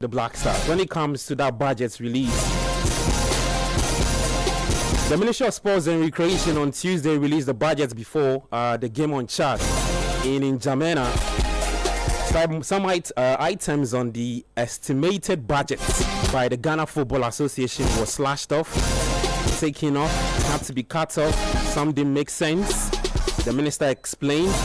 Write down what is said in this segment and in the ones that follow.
the Black Stars when it comes to that budget release. The Ministry of Sports and Recreation on Tuesday released the budget before the game on Chad in N'Djamena. Some items on the estimated budget by the Ghana Football Association was slashed off, taken off, had to be cut off. Some didn't make sense. The minister explained.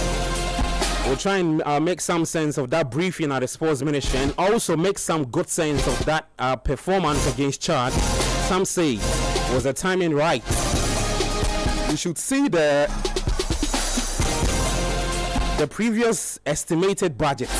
We'll try and make some sense of that briefing at the Sports Ministry and also make some good sense of that performance against Chad. Some say was the timing right. You should see the previous estimated budget.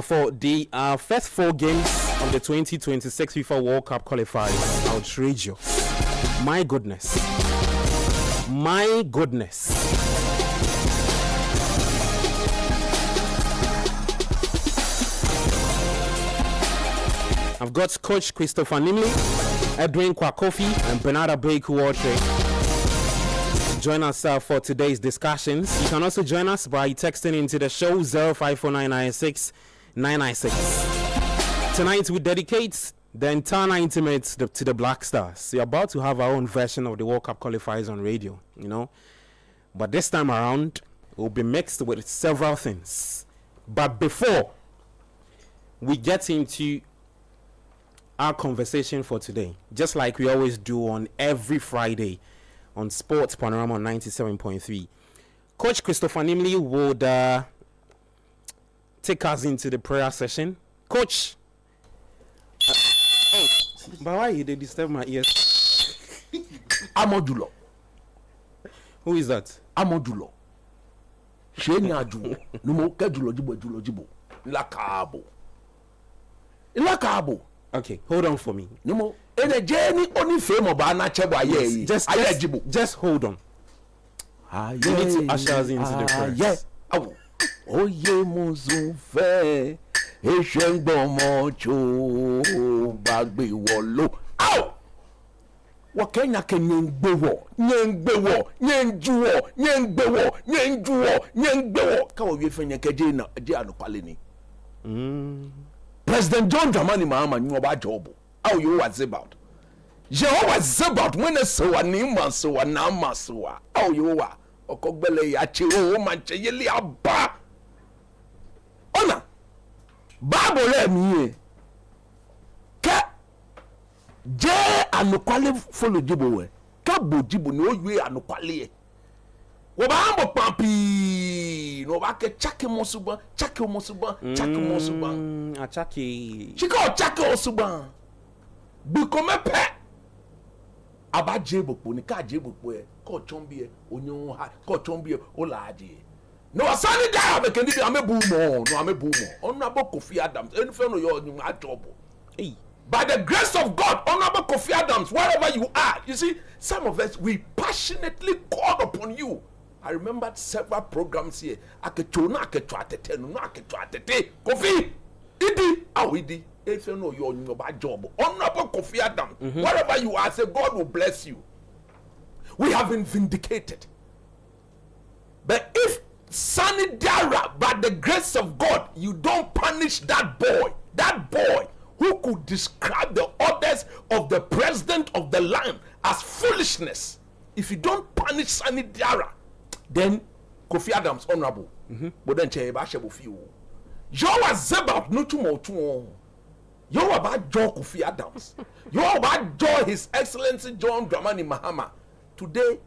For the first 4 games of the 2026 FIFA World Cup qualifiers, outrageous. My goodness. I've got Coach Christopher Nimley, Edwin Kwakofi, and Bernard Abeku-Waltre to join us for today's discussions. You can also join us by texting into the show 054996. Tonight we dedicate the entire 90 minutes to the Black Stars. We're about to have our own version of the World Cup qualifiers on radio, but this time around it will be mixed with several things. But before we get into our conversation for today, just like we always do on every Friday on Sports Panorama 97.3, Coach Christopher Nimley would take us into the prayer session. Coach, but why did they disturb my ears? Amodulo. Who is that? Amodulo. Shenya Julo. Numo kejulo jibo. Lakabo. Okay, hold on for me. Numo ene jeni oni fame oba na chebo aye. Just hold on. You need to usher us into the prayers. Oye muzufe Eshengbomocho bagbe wolo. Ow! Wakenya kenyengbewo, nyengbewo, nyengjuwo. Ka wo fenye keje na je anopale ni. President John Dramani Mahama nyu oba job. How you was about? Jehovah Zebaoth when so ni maso na maso. How you wa? Okogbele ya chiwo manche yeli aba. Ona Bible mi ka je anukwale follow jibo we ka bojibo ni oye anukwale e wo ba ambo papi no ba ke chake mosuba Achake chika chake osuba bi kome pe abaje bopo ni ka je bopo e ko chombi e onyo ha ko chombi e o laaje. No asani da me kendi amebu mo honorable Kofi Adams enfe no your job. Hey, by the grace of God, honorable Kofi Adams, wherever you are, you see, some of us we passionately called upon you. I remembered several programs here. Kofi idi enfe no your job. Honorable Kofi Adams, wherever you are, say God will bless you. We have been vindicated. But if Sunny Dara, by the grace of God, you don't punish that boy who could describe the orders of the president of the land as foolishness. If you don't punish Sunny Dara, then Kofi Adams honorable. But then Cheba few. You are Zebaoth no tomorrow. You are about Joe Kofi Adams. You are about Joe His Excellency John Dramani Mahama. Today,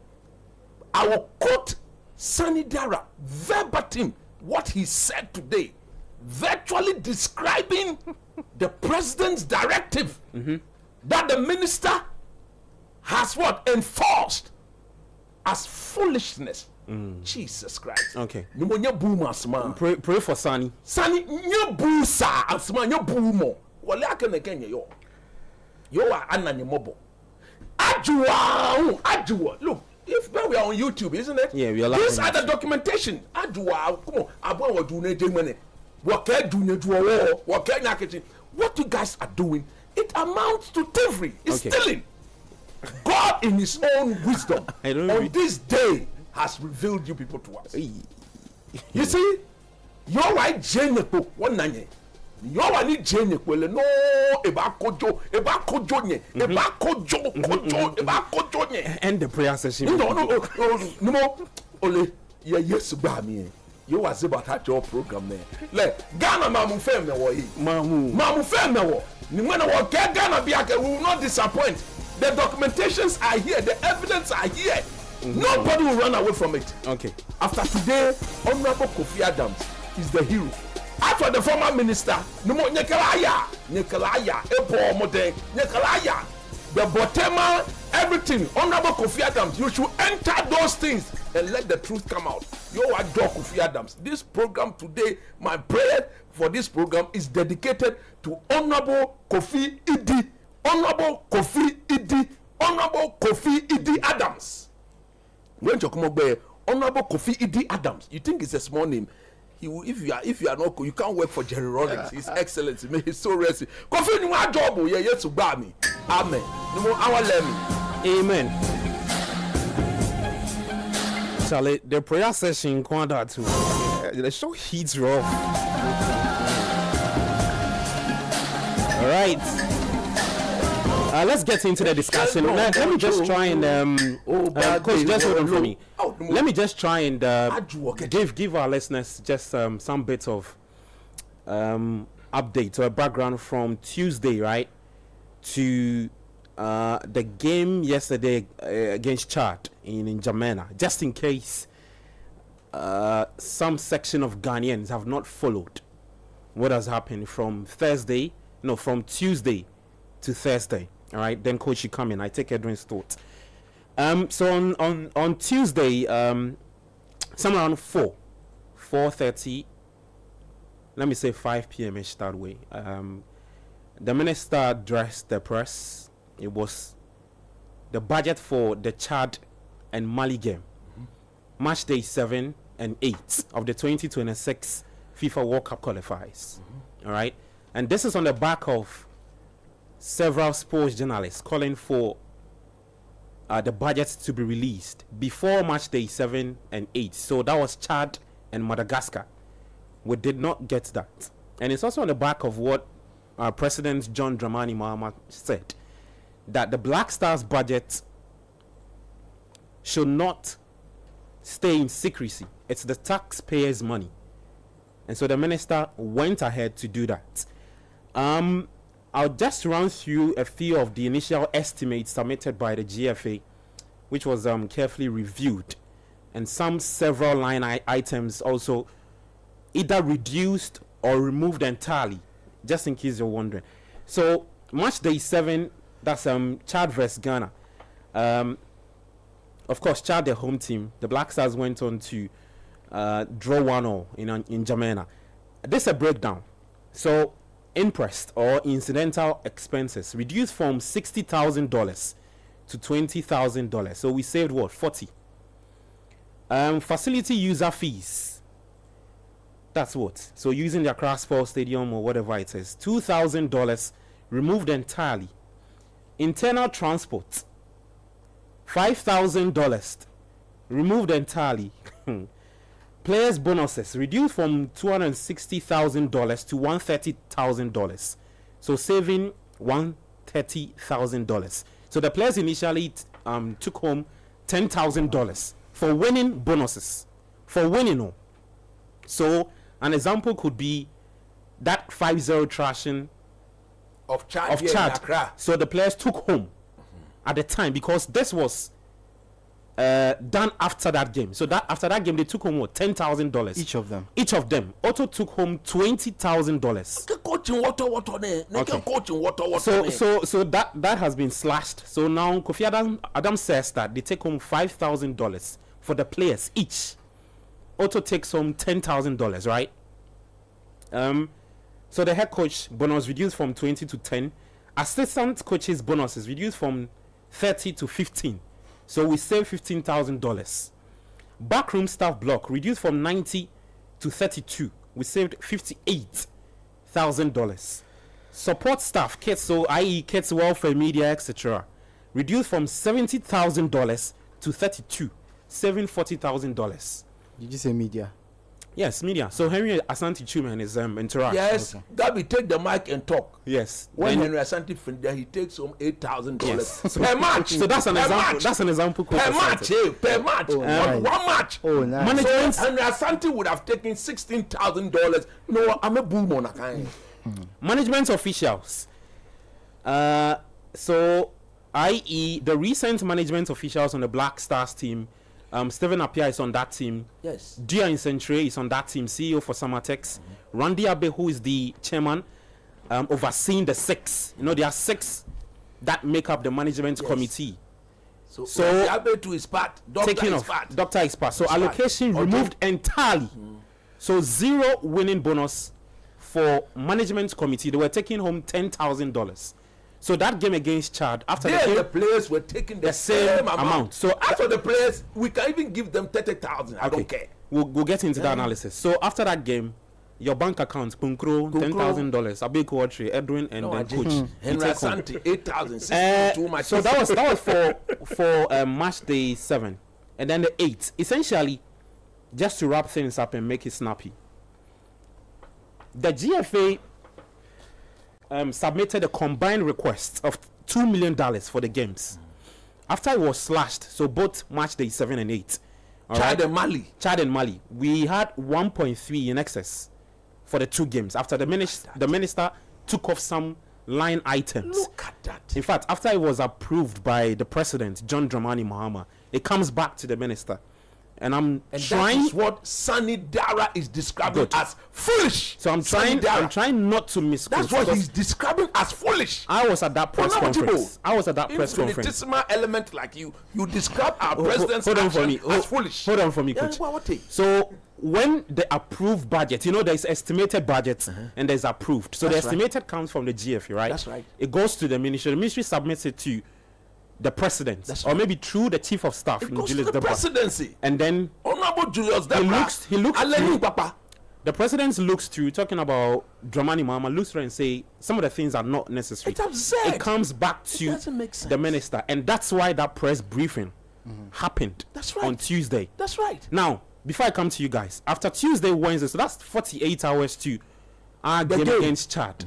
I will quote Sunny Dara verbatim what he said today, virtually describing the president's directive that the minister has enforced as foolishness. Jesus Christ. Okay. Pray for Sunny. Sunny, you boo sa asma, you boo mo. Wale akene Kenya yo. Yo are anani mobo. Ajua. Look. If we are on YouTube, isn't it? Yeah, we are. These are the documentation. What you guys are doing, it amounts to thievery. It's stealing. God in his own wisdom on this day has revealed you people to us. You see, you're right, Jane, one nanye. You're right, Jane, no, and the prayer session. No, only, yes, Bami. You was about at your program there. Like Ghana, Mamu Family, Mamu Family. Ghana will not disappoint. The documentations are here, the evidence are here. Nobody will run away from it. Okay. After today, Honorable Kofi Adams is the hero. After the former minister, Nyekalaya, the Botema, everything, Honorable Kofi Adams, you should enter those things and let the truth come out. You are Kofi Adams. This program today, my prayer for this program is dedicated to Honorable Kofi Idi, Honorable Kofi Idi, Honorable Kofi Idi Adams. When you come up there, Honorable Kofi Idi Adams, you think it's a small name? If you are not, you can't work for Jerry Rawlings. His Excellency, may he so rest. Kofi ni wa job, yeah, yes to buy me. Amen. No more our lemon. Amen. Charlie, the prayer session quanta too. The show heats rough. All right. Let's get into the discussion. Let me just try and Coach, just hold on for me. Let me just try and give our listeners just some bits of update or a background from Tuesday, right, to the game yesterday against Chad in N'Djamena, just in case some section of Ghanaians have not followed what has happened from Tuesday to Thursday. All right, then Coach, you come in. I take Edwin's thoughts. So on Tuesday, somewhere around 4:30, let me say 5 p.m.ish that way. The minister addressed the press. It was the budget for the Chad and Mali game, match day 7 and 8 of the 2026 FIFA World Cup qualifiers. All right, and this is on the back of several sports journalists calling for the budgets to be released before match day 7 and 8. So that was Chad and Madagascar. We did not get that. And it's also on the back of what President John Dramani Mahama said, that the Black Stars budget should not stay in secrecy. It's the taxpayers' money. And so the minister went ahead to do that. I'll just run through a few of the initial estimates submitted by the GFA, which was carefully reviewed, and several line items also either reduced or removed entirely, just in case you're wondering. So match day 7, that's Chad versus Ghana. Of course, Chad, the home team, the Black Stars went on to draw 1-0 in N'Djamena. This is a breakdown. So interest or incidental expenses reduced from $60,000 to $20,000. So we saved what? 40. Facility user fees. That's what. So using the Accra Sports Stadium or whatever it is, $2,000 removed entirely. Internal transport, $5,000 removed entirely. Players' bonuses reduced from $260,000 to $130,000, so saving $130,000. So the players initially took home $10,000 for winning bonuses, for winning. So an example could be that 5-0 trashing of Chad. So the players took home at the time, because this was done after that game. So that after that game, they took home what? $10,000 each of them. Each of them. Otto took home $20,000. So that has been slashed. So now Kofi Adams says that they take home $5,000 for the players each. Otto takes home $10,000, right? So the head coach bonus reduced from 20 to 10. Assistant coaches bonuses reduced from 30 to 15. So we saved $15,000. Backroom staff block reduced from 90 to 32. We saved $58,000. Support staff kits, so i.e. kits, welfare, media, etc., reduced from $70,000 to $32,000, saving $40,000. Did you say media? Yes, media. So Henry Asante Chuman is interact. Yes, Okay. Gabby, take the mic and talk. Yes. When Then- Henry Asante finished, he takes home $8,000 Yes. per match. so that's an Per example. match. That's an example. quote Per of match, Asante. per match. Oh, nice. One match. Oh, nice. Management- So Henry Asante would have taken $16,000. No, I'm a boom on a kind. Management officials. So, i.e., the recent management officials on the Black Stars team. Stephen Appiah is on that team. Yes. Dia Incentre is on that team, CEO for Samatex. Randy Abe, who is the chairman, overseeing the 6. You know, there are 6 that make up the management Yes. committee. So So- to his part, doctor Taking is off. part. Doctor is part. So His part. allocation Or removed entirely. So 0 winning bonus for management committee. They were taking home $10,000. So that game against Chad, after There, the the game, players were taking the the same same amount. amount. So after the players, we can even give them 30,000. I don't care. We'll get into that analysis. So after that game, your bank account, Punkro, $10,000. Abeko Watri, Edwin, and No, I then didn't. coach. you Henry take home. Asante, 8,000. 62 matches. So that was for match day 7, and then the 8. Essentially, just to wrap things up and make it snappy, the GFA submitted a combined request of $2 million for the games. After it was slashed, so both match day 7 and 8. all Chad right? and Mali. Chad and Mali, we had 1.3 in excess for the 2 games. After the minister took off some line items. Look at that. In fact, after it was approved by the president, John Dramani Mahama, it comes back to the minister. And I'm And trying. that is what Sunny Dara is describing Good. as foolish. So I'm Sunny trying. Dara. I'm trying not to misquote. That's what because he's describing as foolish. I was at that press Honorable conference. Tibo, I was at that press conference. Infinitesimal element like you describe our Ho- ho- president's hold on for action me. as foolish. Hold on for me, Yeah, coach. what take? So when the approved budget, you know, there's estimated budget and there's approved. So That's the right. estimated comes from the GFA, right? That's right. It goes to the ministry. The ministry submits it to the president, That's or right. maybe through the chief of staff, It goes to Julius the Debra. presidency. And then Honorable Julius Debra. he looks Aleni through- Papa. the president looks through, talking about Dramani Mahama, looks through and say some of the things are not necessary. It's absurd. It comes back to doesn't make sense. the minister, and that's why that press briefing happened That's right. on Tuesday. That's right. Now, before I come to you guys, after Tuesday, Wednesday, so that's 48 hours to our The game game. against Chad.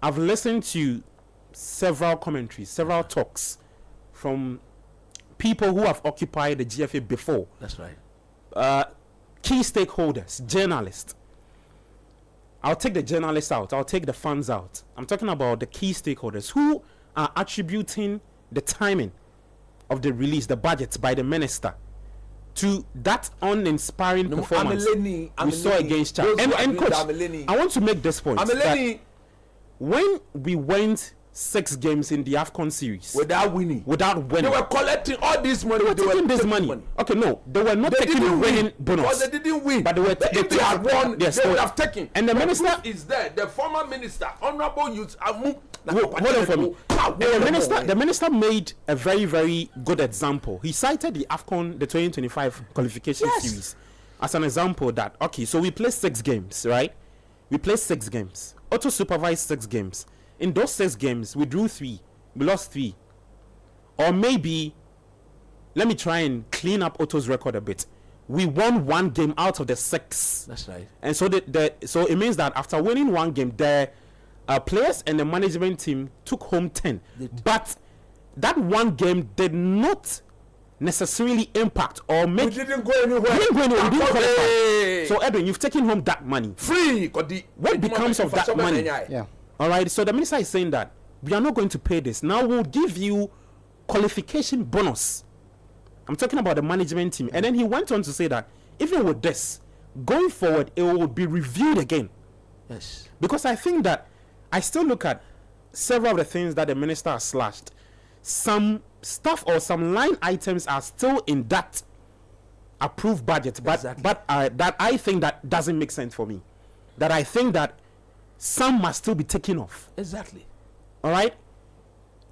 I've listened to several commentaries, several talks from people who have occupied the GFA before, That's right. key stakeholders, journalists. I'll take the journalists out, I'll take the fans out. I'm talking about the key stakeholders who are attributing the timing of the release, the budget by the minister, to that uninspiring performance we saw against Chad. And coach, I want to make this point. that Ameleni when we went 6 games in the AFCON series without winning. without They winning, were collecting all this money. they were taking this taking money. Okay, no, they were not They taking the didn't winning win bonus. because they didn't win. But they were if they had won, yes, they they would were- have taken. And the minister is there. The former minister, Honorable Youth Amu. Hold on for me. The minister made a very, very good example. He cited the AFCON, the 2025 qualification Yes. series, as an example that, okay, so we played 6 games, right? We played 6 games. Auto supervised 6 games. In those 6 games, we drew 3. We lost 3. Or maybe, let me try and clean up Otto's record a bit. We won 1 game out of the 6. That's right. And so so it means that after winning 1 game, the players and the management team took home 10. But that 1 game did not necessarily impact or We make. didn't go anywhere. We didn't go anywhere, we didn't qualify. Hey. So Edwin, you've taken home that money. Free. What becomes of that money? Yeah. All right. So the minister is saying that we are not going to pay this. Now we'll give you qualification bonus. I'm talking about the management team. And then he went on to say that even with this, going forward, it will be reviewed again. Yes. Because I think that I still look at several of the things that the minister has slashed. Some stuff or some line items are still in that approved budget, but Exactly. that I think that doesn't make sense for me. That I think that some must still be taken off. Exactly. All right.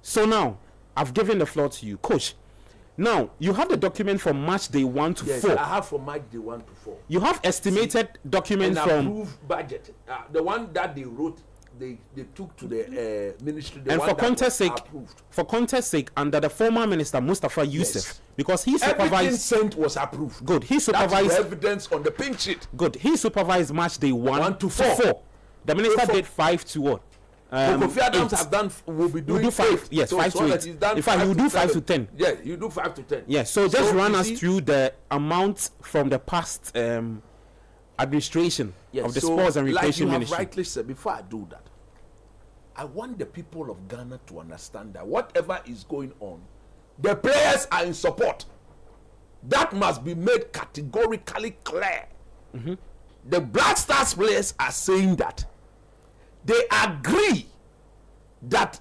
So now I've given the floor to you, Coach. Now you have the document from March day 1 to Yes, 4. I have from March day 1 to 4. You have estimated document And from approved budget. The one that they wrote they took to the ministry. The and one for that context was sake, approved. for context sake, under the former minister Mustafa Yusuf, Yes. because he Everything supervised. sent was approved. Good. He That's supervised. the evidence on the pink sheet. Good. He supervised match day 1 to 4. The minister So did 5 to what? Kofi Adams 8. have done. Will be doing do 5. 8. Yes, So 5 it's to not 8. that he's done In fact, you do 5 to 7. 10. Yeah, you do 5 to 10. Yes. So just run you us see- through the amount from the past administration Yes, of the so Sports and like Recreation you have Ministry. rightly said, before I do that, I want the people of Ghana to understand that whatever is going on, the players are in support. That must be made categorically clear. The Black Stars players are saying that they agree that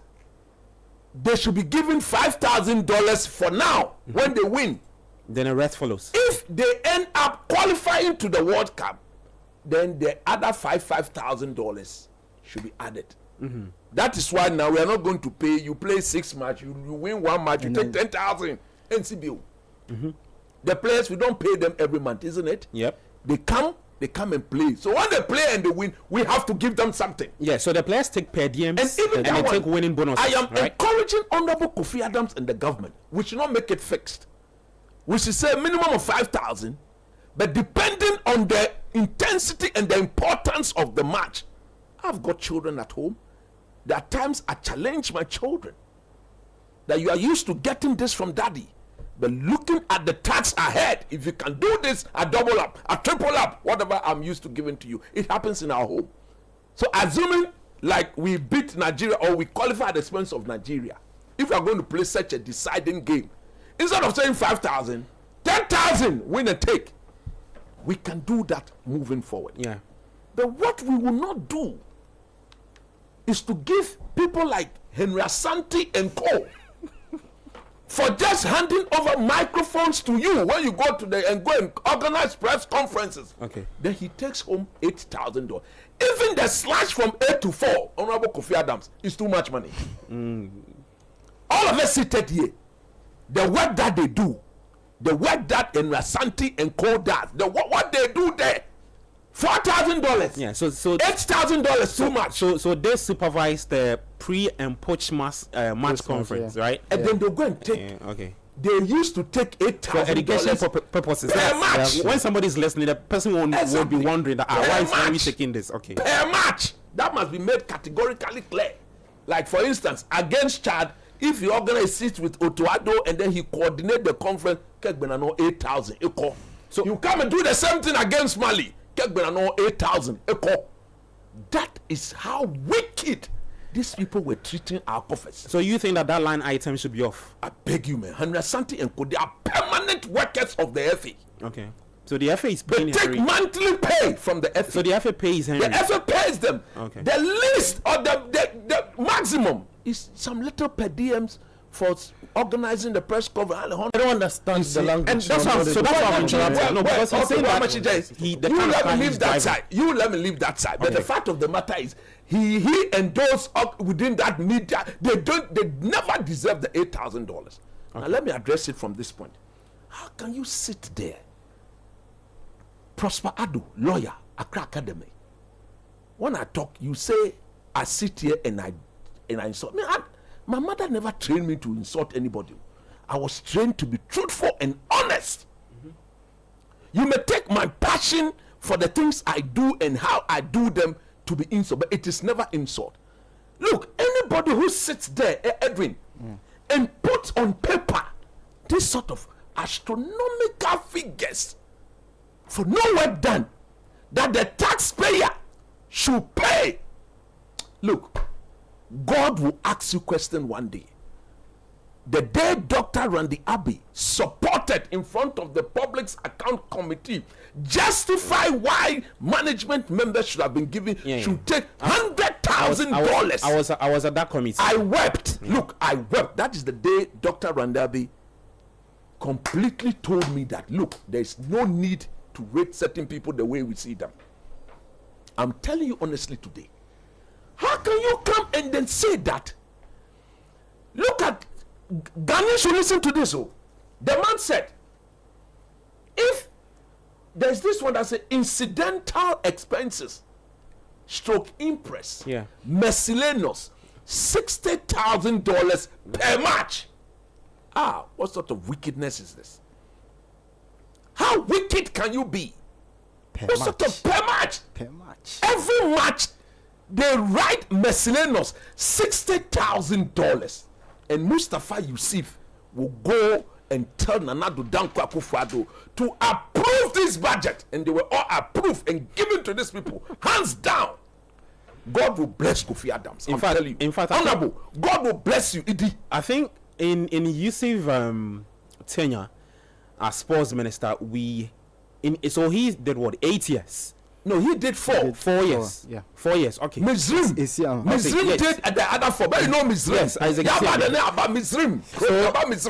they should be given $5,000 for now when they win. Then the rest follows. If they end up qualifying to the World Cup, then the other $5,000 should be added. That is why now we are not going to pay. You play 6 matches, you win 1 match, you take 10,000 NCBO. The players, we don't pay them every month, isn't it? Yep. They come and play. So when they play and they win, we have to give them something. Yeah. So the players take per diems And even and they that take one, winning bonuses. I am right? encouraging Honorable Kofi Adams and the government. We should not make it fixed. We should say a minimum of 5,000, but depending on the intensity and the importance of the match. I've got children at home. There are times I challenge my children that you are used to getting this from daddy, but looking at the tax ahead, if you can do this, I double up, I triple up, whatever I'm used to giving to you. It happens in our home. So assuming like we beat Nigeria or we qualify at the expense of Nigeria, if we are going to play such a deciding game, instead of saying 5,000, 10,000 win and take, we can do that moving forward. Yeah. But what we will not do is to give people like Henry Asante and co for just handing over microphones to you when you go to the and go and organize press conferences. Okay. Then he takes home $8,000. Even the slash from 8 to 4, Honorable Kofi Adams, is too much money. All of us seated here, the work that they do, the work that Henry Asante and co does, what they do there, $4,000. Yeah. So $8,000 too much. So they supervise the pre and post match conference, yeah. right? And then they go and take. Yeah, okay. They used to take For $8,000 education purposes. per match. When somebody's listening, the person won't Exactly. be wondering that Per why are we match. taking this? Okay. Per match. That must be made categorically clear. Like for instance, against Chad, if you organize seats with Otuado and then he coordinate the conference, Kekbenano 8,000 equal. So you come and do the same thing against Mali, Kekbenano 8,000 equal. That is how wicked these people were treating our coffers. So you think that line item should be off? I beg you, man. Henry Asante and Co, they are permanent workers of the FA. Okay. So the FA is They paying take Henry. monthly pay from the FA. So the FA pays Henry. The FA pays them. Okay. The least or the maximum is some little per diems for organizing the press conference. I don't understand the language. and that's why- so that's why I'm interrupting. No, because he's saying that the you kind of let car me he's leave that driving. side. You let me leave that side. But Okay. the fact of the matter is, he and those up within that media, they never deserve the $8,000. Now let me address it from this point. How can you sit there, Prosper Ado, lawyer, Accra Academy? When I talk, you say I sit here and I insult me. My mother never trained me to insult anybody. I was trained to be truthful and honest. You may take my passion for the things I do and how I do them to be insult, but it is never insult. Look, anybody who sits there, Edwin, and puts on paper this sort of astronomical figures for no work done that the taxpayer should pay. Look, God will ask you question one day. The day Dr. Randy Abbey supported in front of the Public Account Committee justify why management members should have been given should take $100,000. I was at that committee. I wept. Look, I wept. That is the day Dr. Randy Abbey completely told me that, look, there is no need to rate certain people the way we see them. I'm telling you honestly today. How can you come and then say that? Look at Ghanaians should listen to this. Oh, the man said, if there's this one that says incidental expenses stroke Impress, Yeah. miscellaneous, $60,000 per match. What sort of wickedness is this? How wicked can you be? What sort of per match? Per match. Every match they write miscellaneous $60,000, and Mustafa Yusuf will go and tell Nanado Danko Akufo-Addo to approve this budget, and they will all approve and give it to these people hands down. God will bless Kofi Adams. In fact, honorable, God will bless you. I think in Yusuf tenure as sports minister, so he did what, 8 years? No, he did 4. 4 years. Yeah. 4 years. Okay. Mizrim did the other 4. But you know Mizrim. Yes, Isaac. About Mizrim.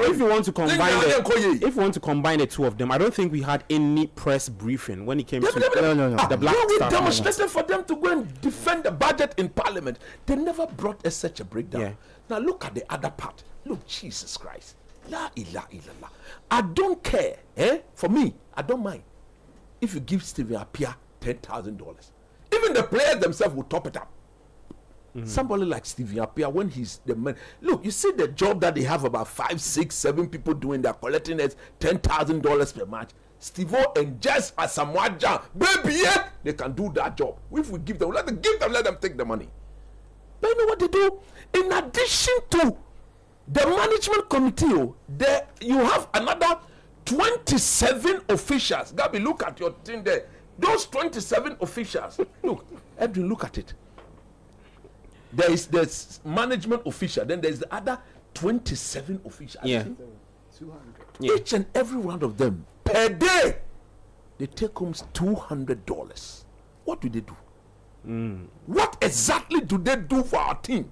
If you want to combine the two of them, I don't think we had any press briefing when it came to No. the Black we Star. demonstrated for them to go and defend the budget in Parliament. They never brought us such a breakdown. Yeah. Now look at the other part. Look, Jesus Christ. La ilaha illallah. I don't care. For me, I don't mind if you give Stephen Appiah $10,000. Even the players themselves will top it up. Somebody like Stevie Appiah, when he's the man. Look, you see the job that they have about 5, 6, 7 people doing. They're collecting us $10,000 per match. Steve-O and Jess Asamoah, baby, they can do that job. If we give them, let them take the money. But you know what they do? In addition to the management committee, you have another 27 officials. Gabi, look at your thing there. Those 27 officials, look, Edwin, look at it. There is this management official, then there's the other 27 officials. Yeah. 200. Yeah. Each and every one of them per day, they take home $200. What do they do? What exactly do they do for our team?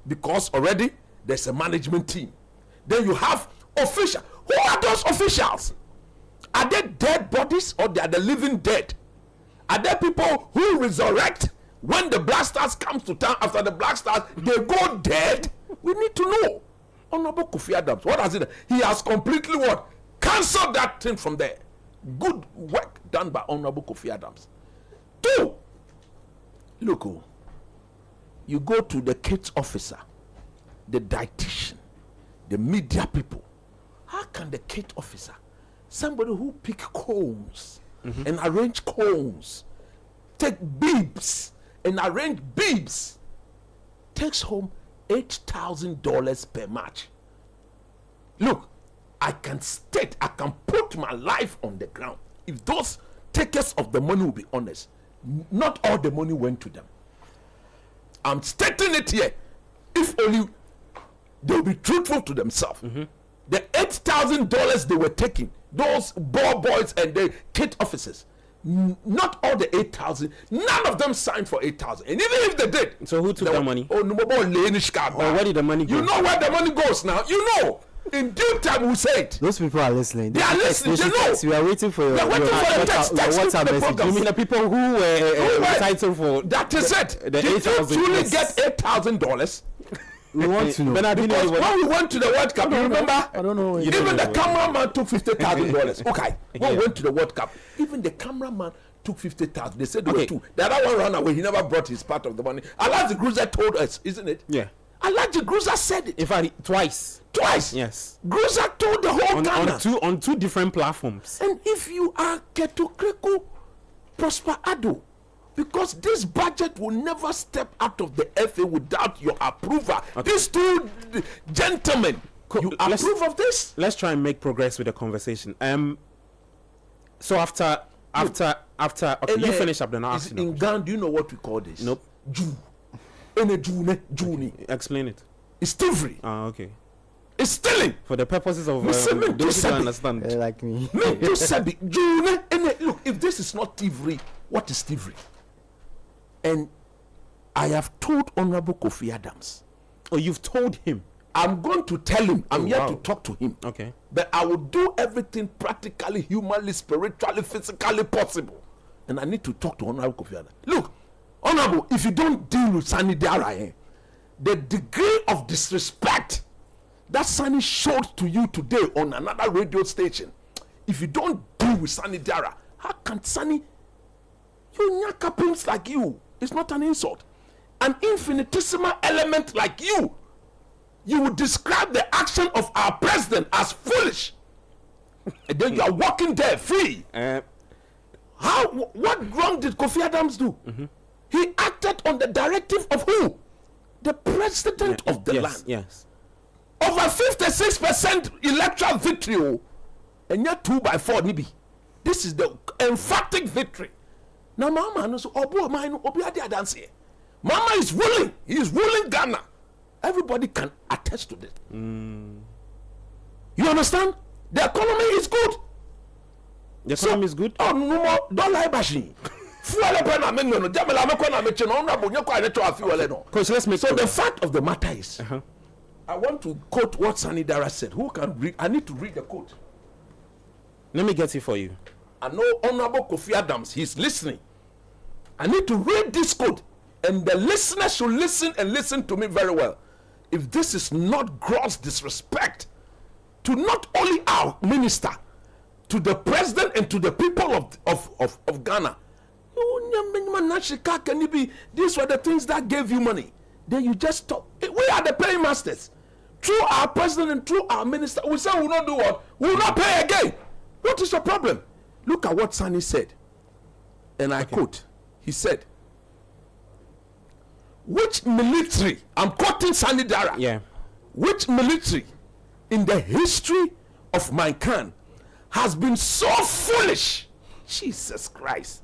Because already there's a management team. Then you have officials. Who are those officials? Are they dead bodies or they are the living dead? Are there people who resurrect when the Black Stars comes to town? After the Black Stars, they go dead? We need to know. Honorable Kofi Adams, what has it done? He has completely what? Cancelled that thing from there. Good work done by Honorable Kofi Adams. 2, look, you go to the kids officer, the dietitian, the media people. How can the kid officer, somebody who pick cones and arrange cones, take bibs and arrange bibs, takes home $8,000 per match? Look, I can put my life on the ground. If those takers of the money will be honest, not all the money went to them. I'm stating it here. If only they'll be truthful to themselves. The $8,000 they were taking, those ball boys and the kit officers, not all the 8,000, none of them signed for 8,000. And even if they did, So who took the money? Oh, no more Or where did the money go? You know where the money goes now. You know. In due time, we'll say it. Those people are listening. They are listening. They know. We are waiting for your They are waiting for your text. Text WhatsApp the message. program. You mean the people who were entitled for That is it. the Did you 8,000? truly Yes. get $8,000? We want to know. Bernardino, Because when we went to the World Cup, you remember? I don't know. You don't Even know. the cameraman took $50,000. Okay, when we Yeah. went to the World Cup, even the cameraman took 50,000. They said there Okay. were 2. The other one ran away. He never brought his part of the money. Alaji Gruza told us, isn't it? Yeah. Alaji Gruza said it In fact, twice. twice. Gruza told the whole Ghana. On two different platforms. And if you are Ketu Kreko Prosper Ado, because this budget will never step out of the FA without your approval. These 2 gentlemen, you Let's- approve of this? Let's try and make progress with the conversation. So after okay, you finish up then I'll ask you now. In Ghana, do you know what we call this? Nope. Jew. Juni. Explain it. It's thievery. Okay. It's stealing. For the purposes of Me say, me do those who sabi. understand. Like me. Me too sabi. June. Look, if this is not thievery, what is thievery? And I have told Honorable Kofi Adams. Oh, you've told him. I'm going to tell him. I'm here wow. to talk to him. Okay. But I will do everything practically, humanly, spiritually, physically possible. And I need to talk to Honorable Kofi Adams. Look, Honorable, if you don't deal with Sani Diarra, the degree of disrespect that Sani showed to you today on another radio station, if you don't deal with Sani Diarra, how can Sani, you nyakapims like you, It's not an insult. An infinitesimal element like you would describe the action of our president as foolish. And then you are walking there free. What wrong did Kofi Adams do? He acted on the directive of who? The president of the land. Yes. Over 56% electoral victory. And yet 2-4 nibi. This is the emphatic victory. Now Mama knows Mama is ruling. He is ruling Ghana. Everybody can attest to this. You understand? The economy is good. The economy is good? Oh, no more dollar bashing. Coach, let's make so the fact of the matter is, I want to quote what Sani Dara said. Who can read? I need to read the quote. Let me get it for you. I know Honorable Kofi Adams, he's listening. I need to read this quote, and the listener should listen and listen to me very well. If this is not gross disrespect to not only our minister, to the president and to the people of Ghana, these were the things that gave you money. Then you just stop. We are the paying masters. Through our president and through our minister, we say we will not do what? We will not pay again. What is your problem? Look at what Sani said. And I quote, he said, which military, I'm quoting Sani Dara, which military in the history of mankind has been so foolish? Jesus Christ.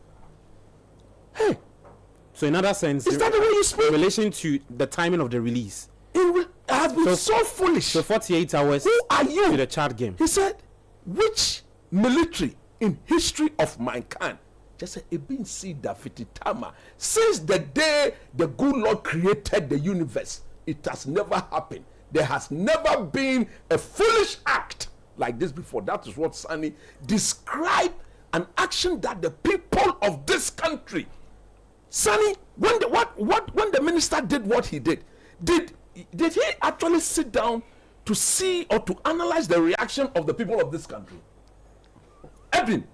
Hey. So in other sense, is that the way you speak? In relation to the timing of the release, it has been so foolish. So 48 hours. Who are you? To the Chad game. He said, which military in history of mankind just say ebin see dafititama since the day the good Lord created the universe, it has never happened. There has never been a foolish act like this before. That is what Sani described, an action that the people of this country, Sani, when the minister did what he did he actually sit down to see or to analyze the reaction of the people of this country? Edwin,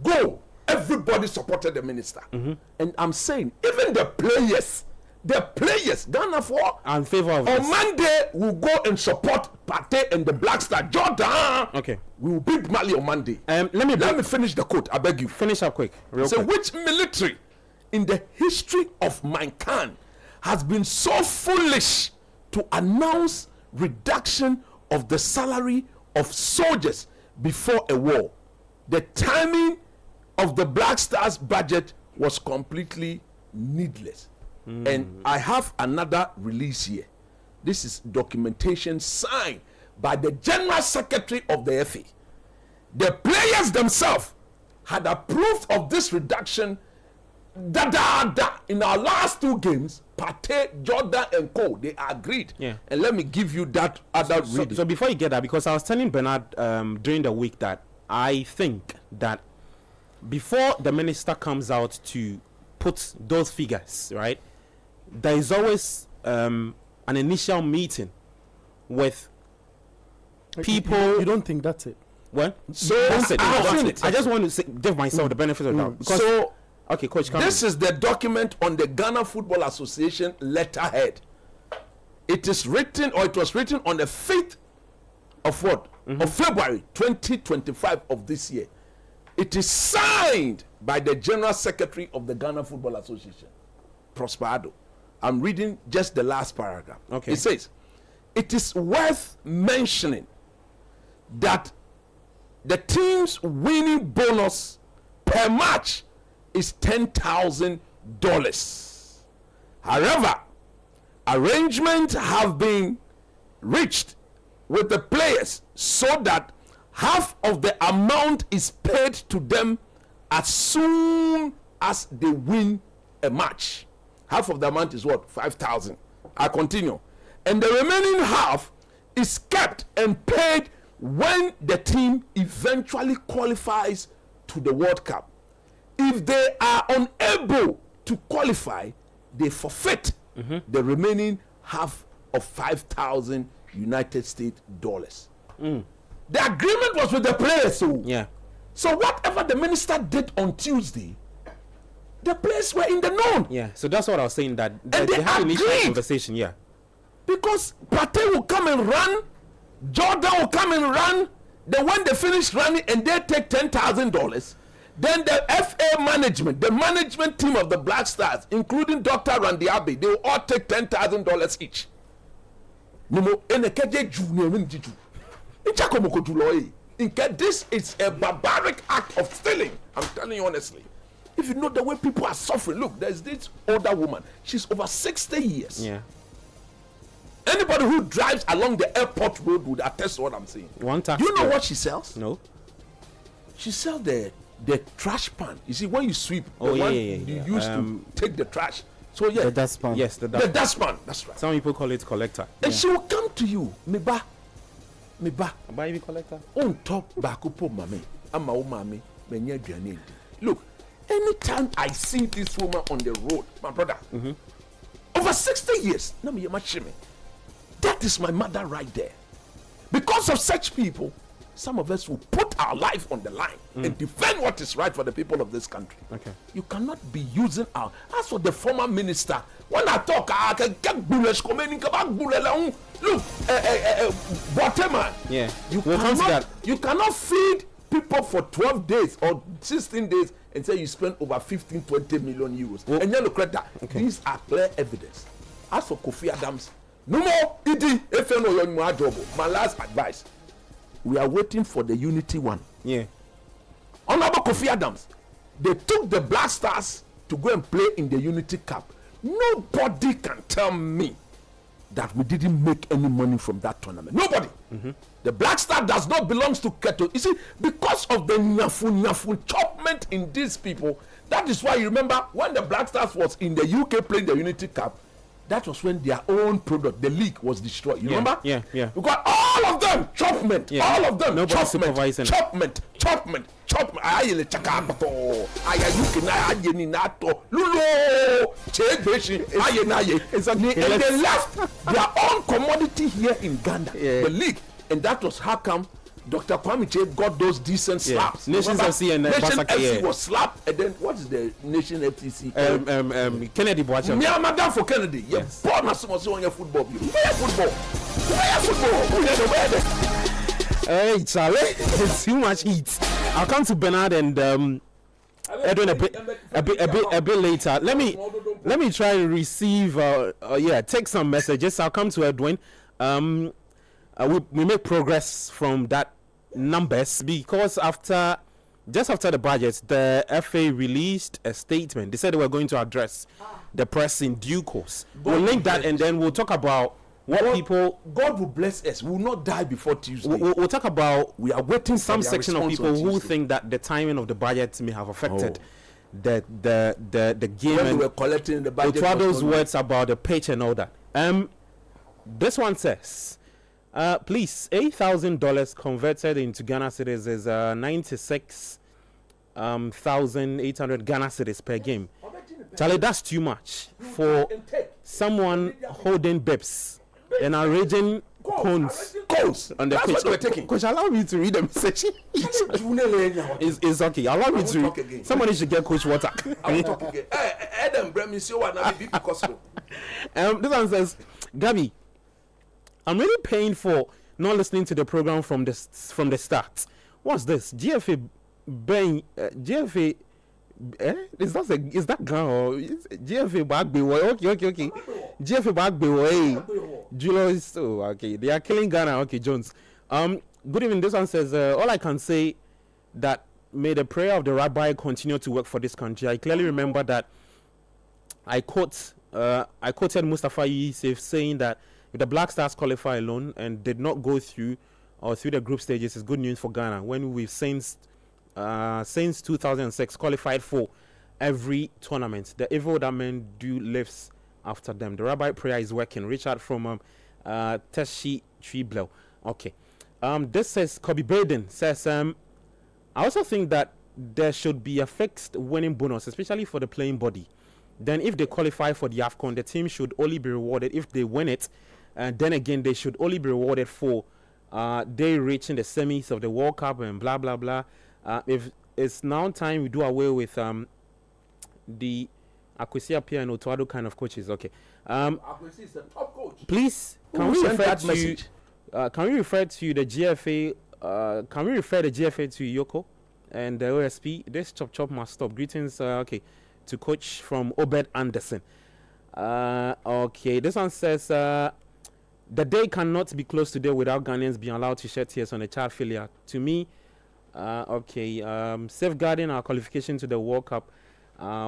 go. Everybody supported the minister. And I'm saying, even the players, Ghana for in favor of on this. Monday will go and support Partey and the Black Star. Jordan. Okay. We will beat Mali on Monday. Let me finish the quote. I beg you. Finish up quick. So which military in the history of mankind has been so foolish to announce reduction of the salary of soldiers before a war? The timing of the Black Stars budget was completely needless. And I have another release here. This is documentation signed by the General Secretary of the FA. The players themselves had approved of this reduction. In our last two games, Partey, Jordan, and Co. They agreed. Yeah. And let me give you that other reading. So before you get that, because I was telling Bernard during the week that I think that before the minister comes out to put those figures, right, there is always an initial meeting with people. You don't think that's it? What? So I just want to give myself the benefit of that. Because, So okay, Coach, come this on. is the document on the Ghana Football Association letterhead. It is written, or it was written on the 5th of what? Of February 2025 of this year. It is signed by the General Secretary of the Ghana Football Association, Prosper Addo. I'm reading just the last paragraph. Okay. It says, it is worth mentioning that the team's winning bonus per match is $10,000. However, arrangements have been reached with the players so that half of the amount is paid to them as soon as they win a match. Half of the amount is what? 5,000. I continue. And the remaining half is kept and paid when the team eventually qualifies to the World Cup. If they are unable to qualify, they forfeit the remaining half of 5,000 United States dollars. The agreement was with the players. So, Yeah. so whatever the minister did on Tuesday, The players were in the known. Yeah, so that's what I was saying, that And they they had initial agreed. conversation, yeah. Because Partey will come and run, Jordan will come and run. Then when they finish running and they take $10,000, then the FA management, the management team of the Black Stars, including Dr. Randy Abbey, they will all take $10,000 each. This is a barbaric act of stealing. I'm telling you honestly. If you know the way people are suffering, look, there's this older woman. She's over 60 years. Yeah. Anybody who drives along the airport road would attest to what I'm saying. One tax. You know what she sells? No. She sells the trash pan. You see, when you sweep, Oh, the yeah, one yeah, you yeah. use to take the trash. So yeah, The dustpan. Yes, the the dustpan. That's right. some people call it collector. And she will come to you, meba. Baby collector. On top bakupo mame, ama o mame, menye aduane edi. Look, anytime I see this woman on the road, my brother, over 60 years, na me yema chime. That is my mother right there. Because of such people, some of us will put our life on the line and defend what is right for the people of this country. Okay. You cannot be using our. As for the former minister, when I talk, I can get bullets coming. Look, Boteman. Yeah. You you cannot feed people for 12 days or 16 days and say you spend over 15, 20 million euros. Well, and you look at that. okay. These are clear evidence. As for Kofi Adams, no more ED, my last advice. We are waiting for the Unity one. Yeah. Honorable Kofi Adams, they took the Black Stars to go and play in the Unity Cup. Nobody can tell me that we didn't make any money from that tournament. Nobody. The Black Star does not belong to Keto. You see, because of the nyafu chopment in these people, that is why you remember when the Black Stars was in the UK playing the Unity Cup, that was when their own product, the league, was destroyed. You remember? Yeah, yeah. Because all of them, chopment. Yeah. All of them, Nobody supervising. chopment. Ayele chakabato. Ayayuki na ayeni nato. Lulo. Chebeshi. Ayenaye. And they left their own commodity here in Ghana, Yeah. the league. And that was how come Dr. Kwame Che got those decent slaps. Nations Remember? FC and Nation Basaka, FC yeah. was slapped. And then what is the Nation FTC? Kennedy Boacha. Me and Madam for Kennedy. Yeah, Yes. born as someone on your football. Where football? Hey, Charlie, it's too much heat. I'll come to Bernard and Edwin a bit later. Let me try and receive. Take some messages. I'll come to Edwin. We make progress from that numbers because just after the budget, the FA released a statement. They said they were going to address the press in due course. We'll link that and then we'll talk about what people. God will bless us. We will not die before Tuesday. We'll talk about. We are waiting for some their section of response people on who Tuesday. think that the timing of the budget may have affected the game When they and were collecting the budget. Otuado's words about the pitch and all that. This one says, please, $8,000 converted into Ghana cedis is 96,800 Ghana cedis per game. Charlie, that's too much for someone holding bips and arranging cones on the That's pitch. what they were taking. Coach, allow me to read the message. It's okay. Allow me will to. talk again. Somebody should get Coach water. I will talk again. Adam Bremisio and Abi because This one says, Gabby, I'm really paying for not listening to the program from the start. What's this? GFA GFA. Is that Ghana or GFA Bagbewo? Okay. GFA Bagbewo. Julius. Oh, okay. They are killing Ghana. Okay, Jones. Good evening. This one says, all I can say that may the prayer of the rabbi continue to work for this country. I clearly remember that I quoted Mustafa Yusuf saying that if the Black Stars qualify alone and did not go through the group stages, it's good news for Ghana. When we've since 2006 qualified for every tournament, the evil that men do lives after them. The rabbi prayer is working. Richard from Teshi Triblo. Okay. This says Kobe Braden says I also think that there should be a fixed winning bonus, especially for the playing body. Then if they qualify for the AFCON, the team should only be rewarded if they win it. And then again, they should only be rewarded for they reaching the semis of the World Cup and blah, blah, blah. If it's now time we do away with the Akwesi Appiah and Otoado kind of coaches. Okay. Akwesi is the top coach. Please, can we refer to the GFA? Can we refer the GFA to Yoko and the OSP? This chop must stop. Greetings, okay, to coach from Obed Anderson. Okay, this one says the day cannot be closed today without Ghanaians being allowed to shed tears on a child failure. To me, safeguarding our qualification to the World Cup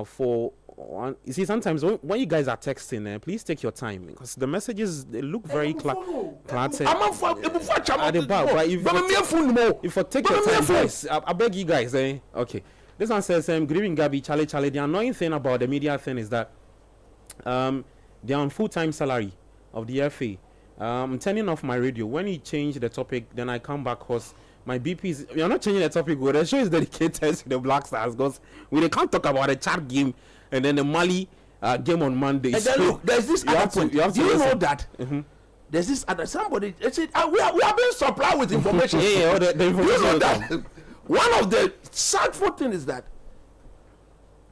for one. You see, sometimes when you guys are texting, please take your time because the messages they look very clear. If you take your time, guys, I beg you guys. Okay, this one says, "Good evening, Gabby, Charlie. The annoying thing about the media thing is that they're on full-time salary of the FA. I'm turning off my radio when you change the topic. Then I come back because." My BP is. You're not changing the topic. But the show is dedicated to the Black Stars because we can't talk about a Chad game and then the Mali game on Monday. And then look, there's this other point. Do you know that? There's this other somebody. They said we are being supplied with information. The information. You know that? One of the sad thing is that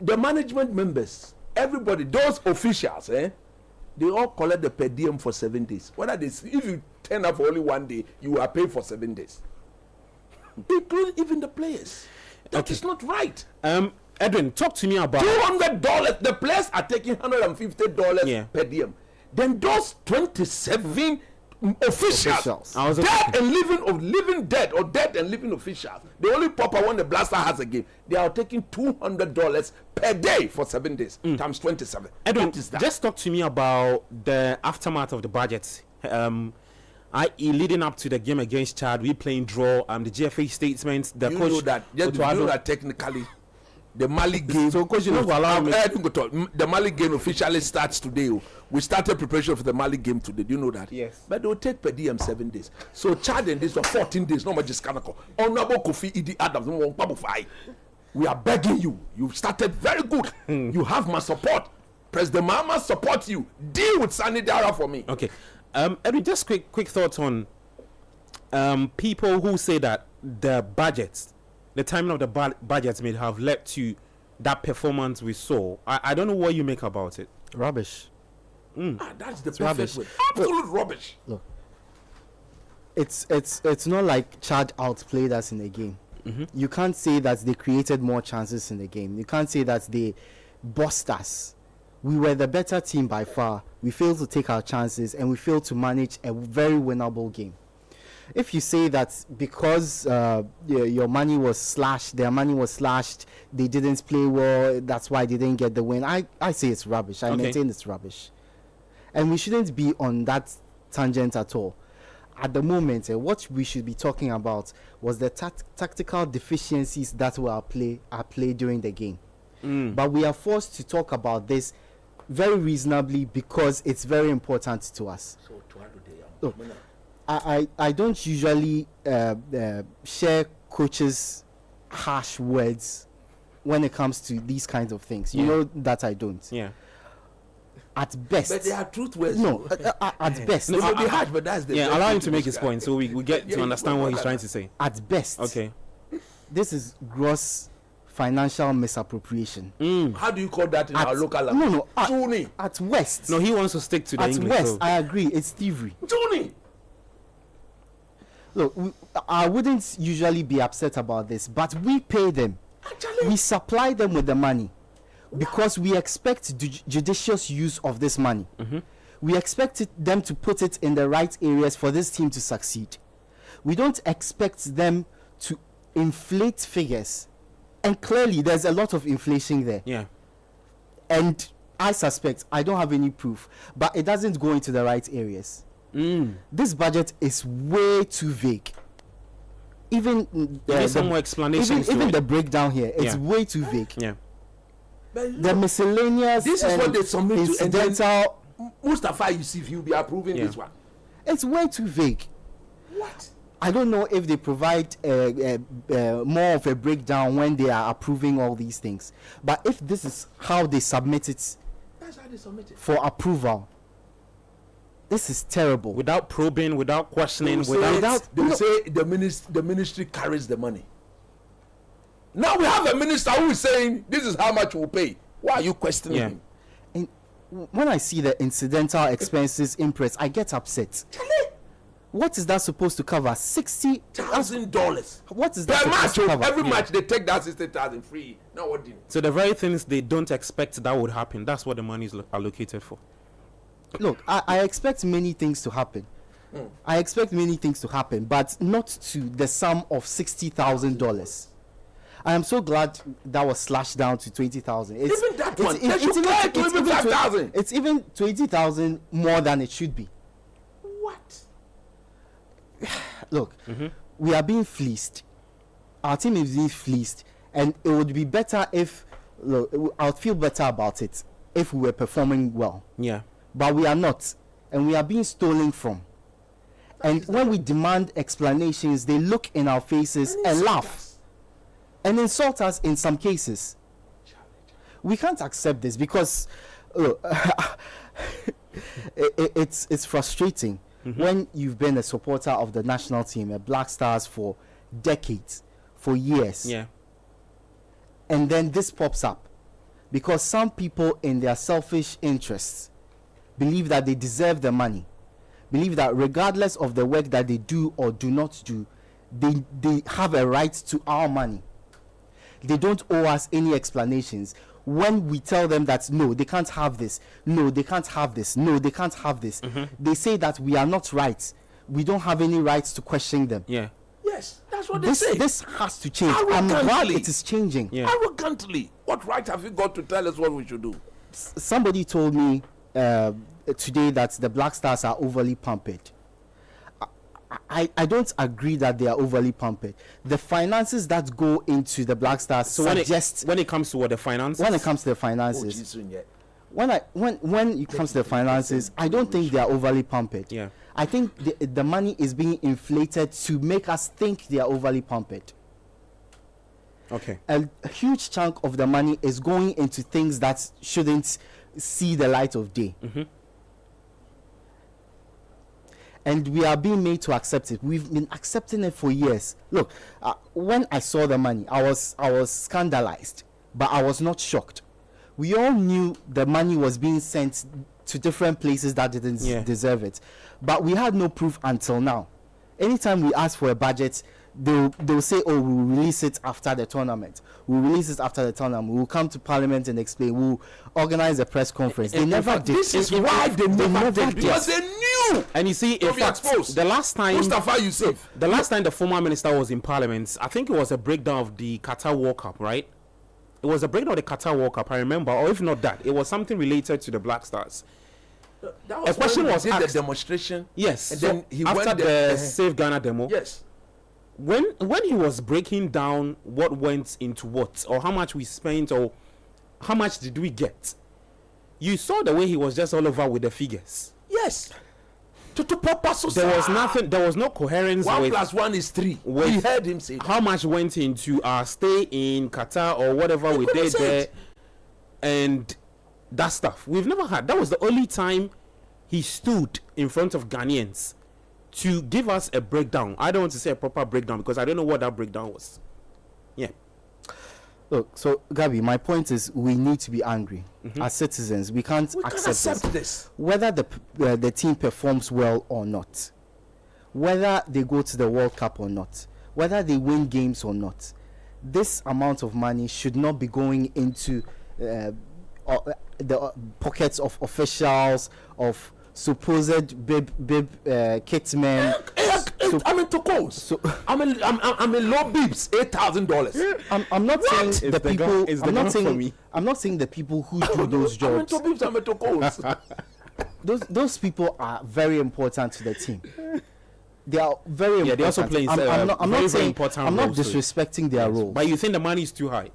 the management members, everybody, those officials, they all collect the per diem for 7 days. If you turn up for only 1 day, you are paid for 7 days. Including even the players. That is not right. Edwin, talk to me about $200. The players are taking $150 per diem. Then those 27 officials. Dead and living dead or dead and living officials. The only proper when the Blaster has a game, they are taking $200 per day for 7 days times 27. Edwin, just talk to me about the aftermath of the budget. I.e. leading up to the game against Chad, we playing draw. The GFA statements, the coach. Know that technically, the Mali game. So, coach, you know, the Mali game officially starts today. We started preparation for the Mali game today. Do you know that? Yes. But they will take per diem 7 days. So Chad and this for 14 days. No more just Kanako. Honorable Kofi Idi Adams. We are begging you. You've started very good. You have my support. President Mahama support you. Deal with Sani Dara for me. Okay. Edwin, just quick thoughts on people who say that the timing of the budgets may have led to that performance we saw. I don't know what you make about it. Rubbish. That's the perfect word. Absolute rubbish. Look, it's not like Chad outplayed us in the game. You can't say that they created more chances in the game. You can't say that they bossed us. We were the better team by far. We failed to take our chances and we failed to manage a very winnable game. If you say that because your money was slashed, their money was slashed, they didn't play well, that's why they didn't get the win, I say it's rubbish. I maintain it's rubbish. And we shouldn't be on that tangent at all. At the moment, what we should be talking about was the tactical deficiencies that were at play during the game. But we are forced to talk about this very reasonably because it's very important to us. Look, I don't usually share coaches' harsh words when it comes to these kinds of things. You know that I don't. Yeah. At best. But they are truth words. No, at best. No, they may be harsh, but that's the. Yeah, allow him to make his point so we get to understand what he's trying to say. At best. Okay. This is gross financial misappropriation. How do you call that in our local language? No, at West. No, he wants to stick to the English. At West, I agree, it's thievery. Tony! Look, I wouldn't usually be upset about this, but we pay them. Actually, we supply them with the money because we expect judicious use of this money. We expect them to put it in the right areas for this team to succeed. We don't expect them to inflate figures. And clearly, there's a lot of inflation there. Yeah. And I suspect, I don't have any proof, but it doesn't go into the right areas. This budget is way too vague. Even some more explanations. Even the breakdown here, it's way too vague. Yeah. The miscellaneous. This is what they submit to. And then Mustafa Yusuf, you'll be approving this one. It's way too vague. What? I don't know if they provide more of a breakdown when they are approving all these things. But if this is how they submit it, that's how they submit it for approval. This is terrible. Without probing, without questioning, they will say the ministry carries the money. Now we have a minister who is saying this is how much we'll pay. Why are you questioning him? And when I see the incidental expenses impress, I get upset. What is that supposed to cover? $60,000. What is that per match? supposed to cover? Every match they take that 60,000 free. Now what do you? So the very things they don't expect that would happen, that's what the money is allocated for. Look, I expect many things to happen. I expect many things to happen, but not to the sum of $60,000. I am so glad that was slashed down to 20,000. Even that one, they should clear it to even 5,000. It's even 20,000 more than it should be. What? Look, we are being fleeced. Our team is being fleeced, and it would be better if, look, I would feel better about it if we were performing well. Yeah. But we are not, and we are being stolen from. And when we demand explanations, they look in our faces and laugh and insult us in some cases. We can't accept this because it's frustrating when you've been a supporter of the national team, a Black Stars, for decades, for years. Yeah. And then this pops up because some people in their selfish interests believe that they deserve the money, believe that regardless of the work that they do or do not do, they have a right to our money. They don't owe us any explanations. When we tell them that no, they can't have this, no, they can't have this, no, they can't have this, they say that we are not right. We don't have any rights to question them. Yeah. Yes, that's what they say. This has to change. I'm glad it is changing. Yeah. Arrogantly. What right have you got to tell us what we should do? Somebody told me today that the Black Stars are overly pampered. I don't agree that they are overly pampered. The finances that go into the Black Stars suggest when it comes to what the finances. When it comes to the finances, when it comes to the finances, I don't think they are overly pampered. Yeah. I think the money is being inflated to make us think they are overly pampered. Okay. A huge chunk of the money is going into things that shouldn't see the light of day. And we are being made to accept it. We've been accepting it for years. Look, when I saw the money, I was scandalized, but I was not shocked. We all knew the money was being sent to different places that didn't deserve it, but we had no proof until now. Anytime we ask for a budget, they'll say, oh, we'll release it after the tournament. We'll release it after the tournament. We'll come to Parliament and explain. We'll organize a press conference. They never did. This is why they never did, because they knew. And you see, in fact, the last time the former minister was in Parliament, I think it was a breakdown of the Qatar World Cup, right? It was a breakdown of the Qatar World Cup, I remember, or if not that, it was something related to the Black Stars. That was a question was asked. The demonstration. Yes. And so then he after went the Save Ghana demo. Yes. When he was breaking down what went into what, or how much we spent, or how much did we get, you saw the way he was just all over with the figures. Yes. To proper society. There was nothing. There was no coherence. 1 + 1 is 3. We heard him say that. How much went into our stay in Qatar or whatever we did there, and that stuff. We've never had. That was the only time he stood in front of Ghanaians to give us a breakdown. I don't want to say a proper breakdown because I don't know what that breakdown was. Yeah. Look, so Gabi, my point is we need to be angry as citizens. We can't accept this. Whether the team performs well or not, whether they go to the World Cup or not, whether they win games or not, this amount of money should not be going into the pockets of officials, of supposed bib kitmen. I'm into calls. I'm in low bibs, $8,000. I'm not saying the people. I'm not saying the people who do those jobs. I'm into bibs. I'm into calls. Those people are very important to the team. They are very important. They also play. I'm not saying important. I'm not disrespecting their role. But you think the money is too high?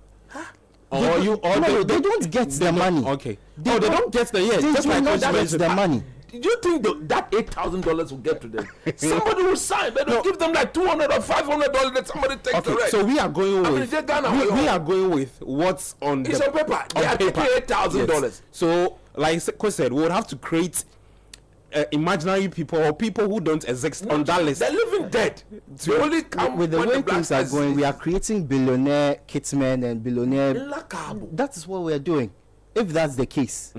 They don't get the money. Okay. They don't get the Just like not get the money. Do you think that $8,000 will get to them? Somebody will sign, but they'll give them like $200 or $500 that somebody takes the rest. So we are going with. We are going with what's on. It's on paper. They are taking $8,000. Yes. So, like Chris said, we would have to create imaginary people or people who don't exist on that list. They're living dead. They only come with the way things are going. We are creating billionaire kitmen and billionaire. Lakabo. That is what we are doing. If that's the case,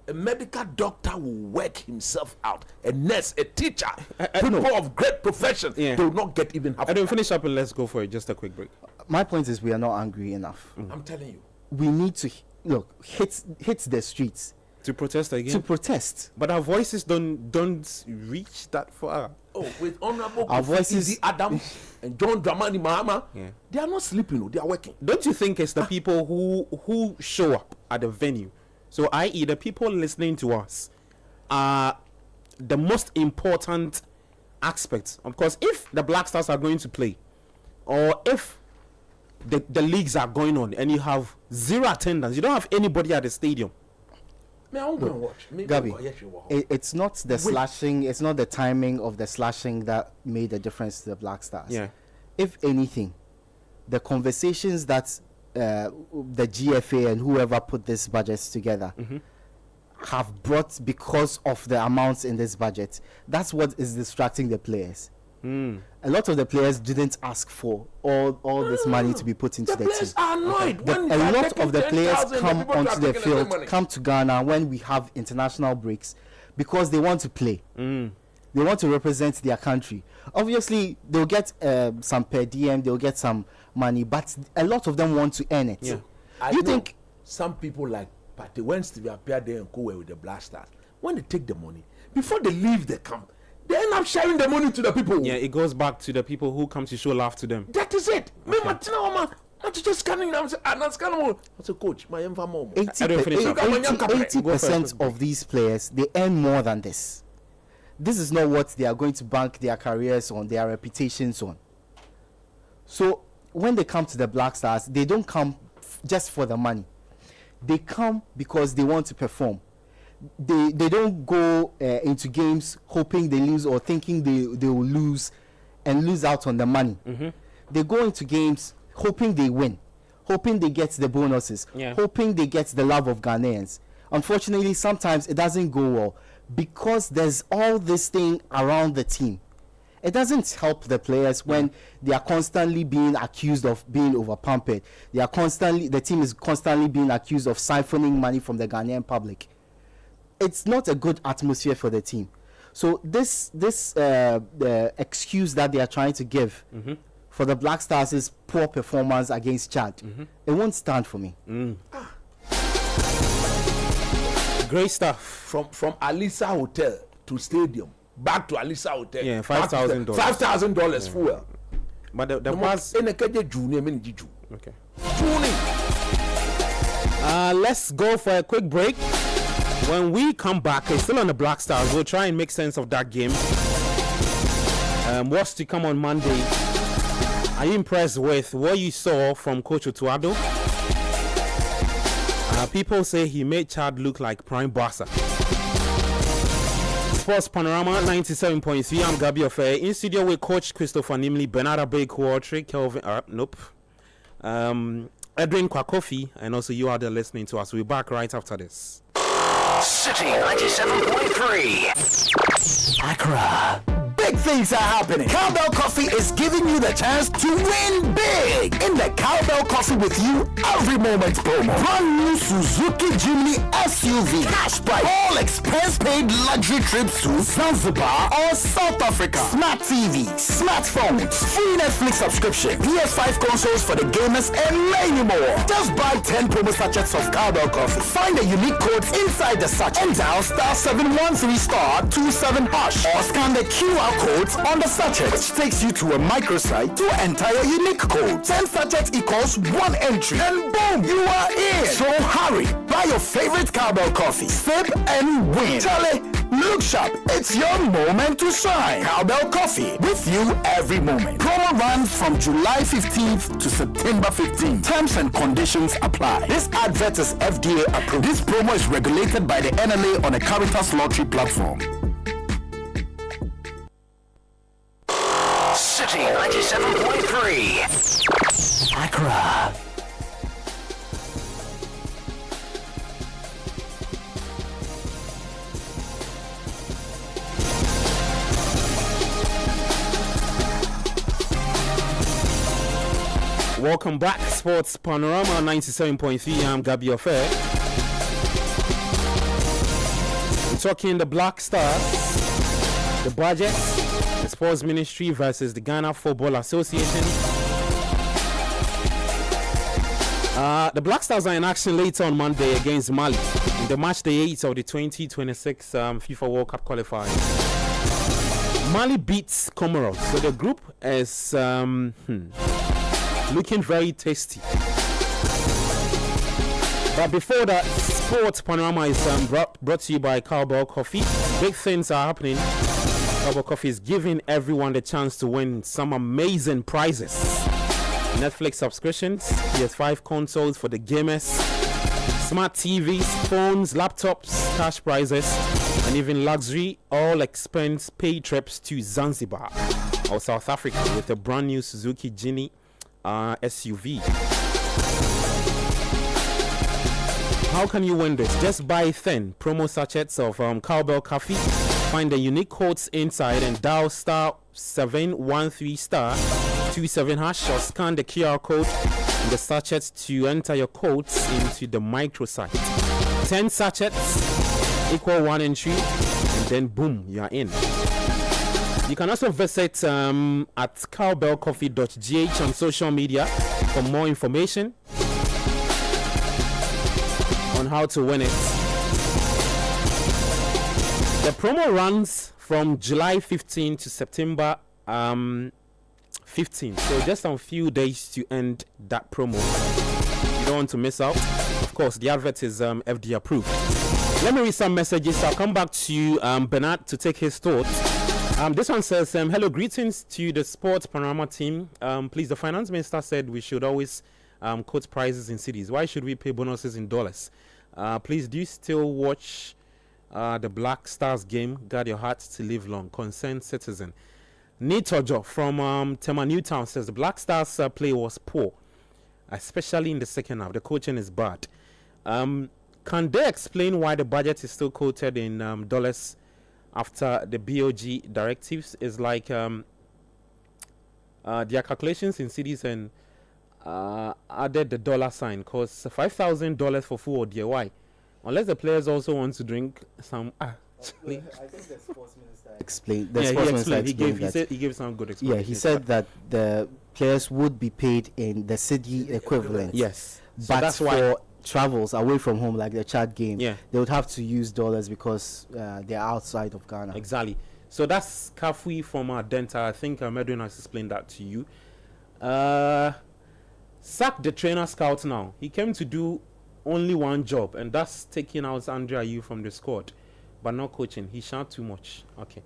a medical doctor will work himself out. A nurse, a teacher, people of great profession, they will not get even half. I don't finish up and let's go for it. Just a quick break. my point is we are not angry enough. I'm telling you. We need to hit the streets To protest again. to protest. But our voices don't reach that far. Oh, with Honorable Our voices- Easy Adams and John Dramani Mahama, Yeah. they are not sleeping, they are working. Don't you think it's the people who show up at the venue? So, i.e., the people listening to us are the most important aspects. Of course, if the Black Stars are going to play, or if the leagues are going on and you have zero attendance, you don't have anybody at the stadium. Man, I'm going to watch. Maybe Gabi, I'll watch you. it's not the slashing, it's not the timing of the slashing that made the difference to the Black Stars. Yeah. If anything, the conversations that the GFA and whoever put this budgets together have brought because of the amounts in this budget, that's what is distracting the players. A lot of the players didn't ask for all this money to be put into the players team. are annoyed when A they are lot taking of the players 10,000 come people are onto the taking their field, money. come to Ghana when we have international breaks because they want to play. They want to represent their country. Obviously, they'll get some per diem, they'll get some money, but a lot of them want to earn it. Yeah. I You know think some people like Patty, when Stevie appeared there and go away with the Black Stars, when they take the money, before they leave the camp, they end up sharing the money to the people. Yeah, it goes back to the people who come to show love to them. That is it. Me, Martina, Mama, I'm just scanning. I'm not scanning. I said, Coach, my info mom. 80% of these players, they earn more than this. This is not what they are going to bank their careers on, their reputations on. So when they come to the Black Stars, they don't come just for the money. They come because they want to perform. They don't go into games hoping they lose or thinking they will lose and lose out on the money. They go into games hoping they win, hoping they get the bonuses, hoping they get the love of Ghanaians. Unfortunately, sometimes it doesn't go well because there's all this thing around the team. It doesn't help the players when they are constantly being accused of being overpumped. The team is constantly being accused of siphoning money from the Ghanaian public. It's not a good atmosphere for the team. So this the excuse that they are trying to give for the Black Stars is poor performance against Chad. It won't stand for me. Great stuff. From Alisa Hotel to stadium, back to Alisa Hotel. Yeah, $5,000. $5,000 fuel. But the was in a June. okay. June. Let's go for a quick break. When we come back, it's still on the Black Stars. We'll try and make sense of that game. What's to come on Monday? Are you impressed with what you saw from Coach Otuado? People say he made Chad look like Prime Barca. Sports Panorama 97.3. I'm Gabi Ofe. In studio with Coach Christopher Nimley, Bernard Abe-Kuotri, Kelvin. Edwin Kwakofi, and also you are there listening to us. We'll be back right after this. Citi 97.3. Accra. Big things are happening. Cowbell Coffee is giving you the chance to win big in the Cowbell Coffee with you every moment promo. Brand new Suzuki Jimny SUV. Cash prize. All expense paid luxury trips to Zanzibar or South Africa. Smart TV, smartphones, free Netflix subscription, PS5 consoles for the gamers, and many more. Just buy 10 promo sachets of Cowbell Coffee. Find the unique codes inside the sachet and dial *713*27# or scan the QR codes on the sachet, which takes you to a microsite to enter your unique code. 10 sachets equals 1 entry, and boom, you are in. So hurry, buy your favorite Cowbell Coffee, sip and win. Charlie, look sharp, it's your moment to shine. Cowbell Coffee, with you every moment. Promo runs from July 15th to September 15th. Terms and conditions apply. This advert is FDA approved. This promo is regulated by the NLA on a Caritas lottery platform. Citi 97.3. Accra. Welcome back, Sports Panorama 97.3. I'm Gabi Ofe. talking the Black Stars, the budget, the sports ministry versus the Ghana Football Association. The Black Stars are in action later on Monday against Mali in the match day 8 of the 2026 FIFA World Cup qualifiers. Mali beats Comoros, so the group is looking very tasty. But before that, Sports Panorama is brought to you by Cowbell Coffee. Big things are happening. Cowbell Coffee is giving everyone the chance to win some amazing prizes. Netflix subscriptions, PS5 consoles for the gamers, smart TVs, phones, laptops, cash prizes, and even luxury all-expense paid trips to Zanzibar or South Africa with a brand new Suzuki Genie SUV. How can you win this? Just buy 10 promo sachets of Cowbell Coffee. Find the unique codes inside and dial *713*27# or scan the QR code in the sachets to enter your codes into the microsite. 10 sachets equal 1 entry, and then boom, you are in. You can also visit at cowbellcoffee.gh on social media for more information on how to win it. The promo runs from July 15 to September 15, so just a few days to end that promo. You don't want to miss out. Of course, the advert is FD approved. Let me read some messages. I'll come back to you, Bernard, to take his thoughts. This one says, hello, greetings to the Sports Panorama team. Please, the finance minister said we should always quote prices in cities. Why should we pay bonuses in dollars? Please, do you still watch the Black Stars game? Guard your heart to live long. Concerned citizen. Nitojo from Tema Newtown says the Black Stars play was poor, especially in the second half. The coaching is bad. Can they explain why the budget is still quoted in dollars after the BOG directives? Is like their calculations in cities and added the dollar sign, because $5,000 for full or why? Unless the players also want to drink some. I think the sports minister explained. He gave some good explanation. Yeah, he said that the players would be paid in the city equivalent. Yes, but so that's for why travels away from home, like the Chad game, yeah, they would have to use dollars because they're outside of Ghana. Exactly. So that's Kafui from Denta. I think Medwin has explained that to you. Sack the trainer scout now. He came to do only one job, and that's taking out Andrea Yu from the squad, but not coaching. He shout too much. Okay.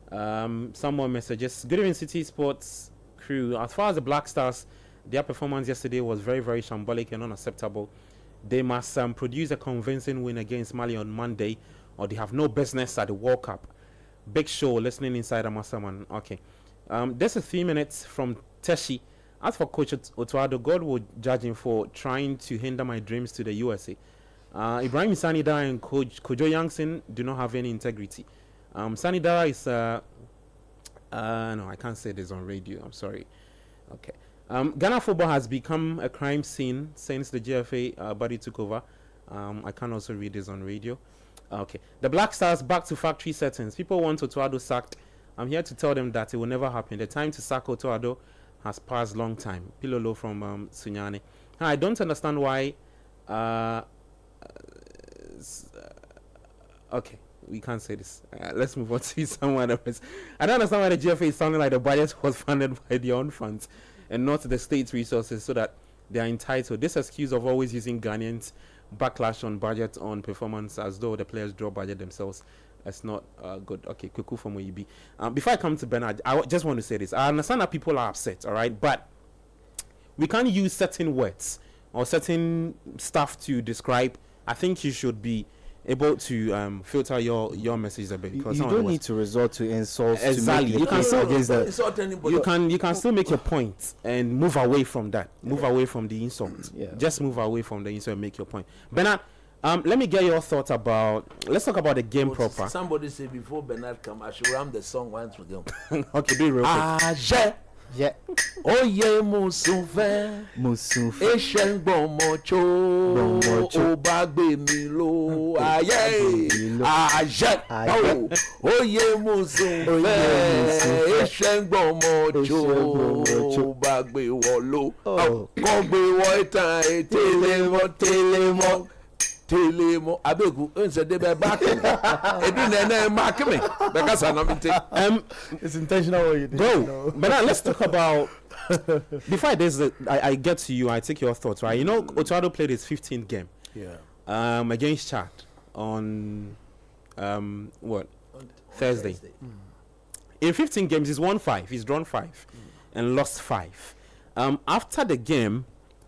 Some more messages. Good evening, Citi Sports crew. As far as the Black Stars, their performance yesterday was very, very shambolic and unacceptable. They must produce a convincing win against Mali on Monday, or they have no business at the World Cup. Big show listening inside Amasaman. Okay. This is 3 minutes from Teshi. As for Coach Otuado, God will judge him for trying to hinder my dreams to the USA. Ibrahim Sanidara and Coach Kojo Youngson do not have any integrity. Sanidara is no, I can't say this on radio. I'm sorry. Okay. Ghana football has become a crime scene since the GFA body took over. I can also read this on radio. Okay. The Black Stars back to factory settings. People want Otuado sacked. I'm here to tell them that it will never happen. The time to sack Otuado has passed long time. Pilolo from Sunyani. I don't understand why. Okay, we can't say this. Let's move on to someone else. I don't understand why the GFA is sounding like the budget was funded by their own funds and not the state's resources, so that they are entitled. This excuse of always using Ghanaians backlash on budget on performance as though the players draw budget themselves. That's not good. Okay, Kuku from OEB. Before I come to Bernard, I just want to say this. I understand that people are upset, all right? But we can't use certain words or certain stuff to describe. I think you should be able to filter your message a bit. You don't need to resort to insults. Exactly. You can still you can still make your point and move away from that. Move away from the insult. Yeah. Just move away from the insult and make your point. Bernard, let me get your thoughts about. Let's talk about the game proper. Somebody say before Bernard come, I should ram the song once with them. Okay, do it real quick. Yeah. Oye musufe. Musufe. Eshen gbomocho. Obagbe mi lo. Aye. Aye. Oh. Oye musufe. Eshen gbomocho. Obagbe wolo. Kogbe wo itan telemo. Telemo abegu ense de be back edu na mark me because I know it's intentional what you did. Go. But now let's talk about before this I get to you, I take your thoughts, right? You know, Otuado played his 15th game. Yeah. Against Chad on what? Thursday. In 15 games he's won 5, he's drawn 5 and lost 5. After the game,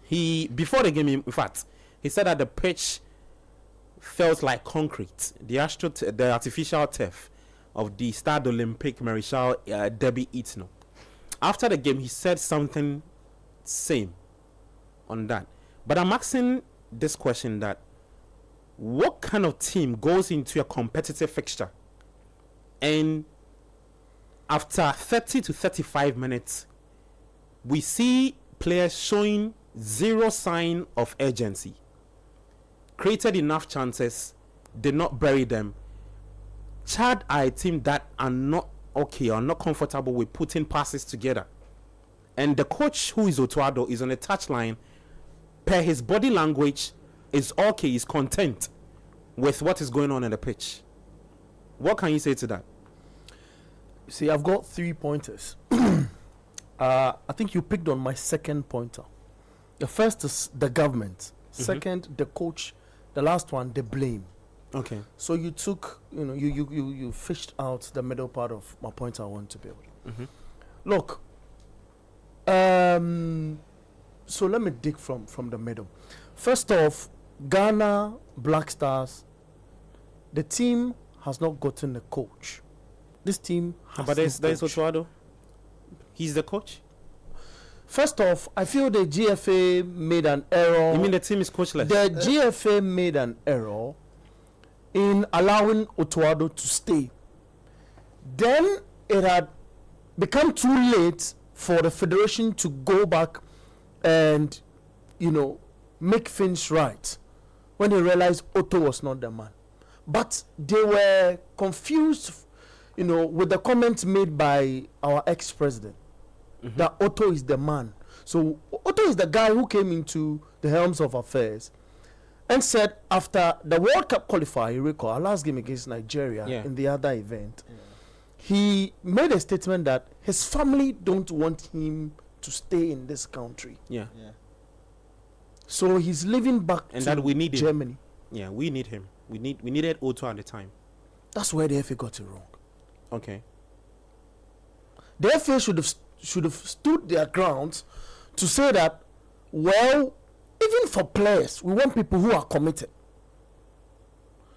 before the game in fact, he said that the pitch felt like concrete. The artificial turf of the Stade Olympique Marichal Derby Itno. After the game, he said something same on that. But I'm asking this question: that what kind of team goes into a competitive fixture and after 30 to 35 minutes, we see players showing zero sign of urgency? Created enough chances, did not bury them. Chad are a team that are not okay or not comfortable with putting passes together. And the coach, who is Otuado, is on the touchline. Per his body language, is okay, is content with what is going on in the pitch. What can you say to that? See, I've got 3 pointers. I think you picked on my second pointer. The first is the government. Second, the coach. The last one, the blame. Okay. So you took, you fished out the middle part of my point I want to build. Look, so let me dig from the middle. First off, Ghana Black Stars, the team has not gotten a coach. This team has But there's no coach. Otuado. He's the coach. First off, I feel the GFA made an error. You mean the team is coachless? The GFA made an error in allowing Otuado to stay. Then it had become too late for the federation to go back and, make things right when they realized Otto was not the man. But they were confused, with the comments made by our ex-president. That Otto is the man. So Otto is the guy who came into the helms of affairs and said after the World Cup qualifier, you recall, our last game against Nigeria in the other event, he made a statement that his family don't want him to stay in this country. So he's living back And to that we need him. Germany. Yeah, we need him. We needed Otto at the time. That's where the FA got it wrong. Okay. The FA should have stood their ground to say that, well, even for players, we want people who are committed.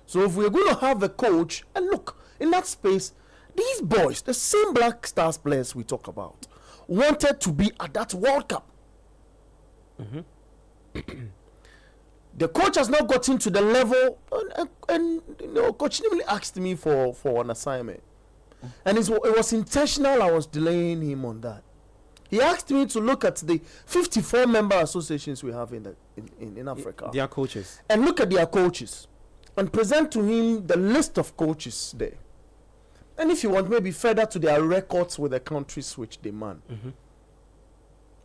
So if we're going to have a coach, and look, in that space, these boys, the same Black Stars players we talk about, wanted to be at that World Cup. The coach has not gotten to the level, and Coach Nimley asked me for an assignment. And it was intentional. I was delaying him on that. He asked me to look at the 54 member associations we have in Africa. They are coaches. And look at their coaches. And present to him the list of coaches there. And if you want, maybe further to their records with the countries which they man.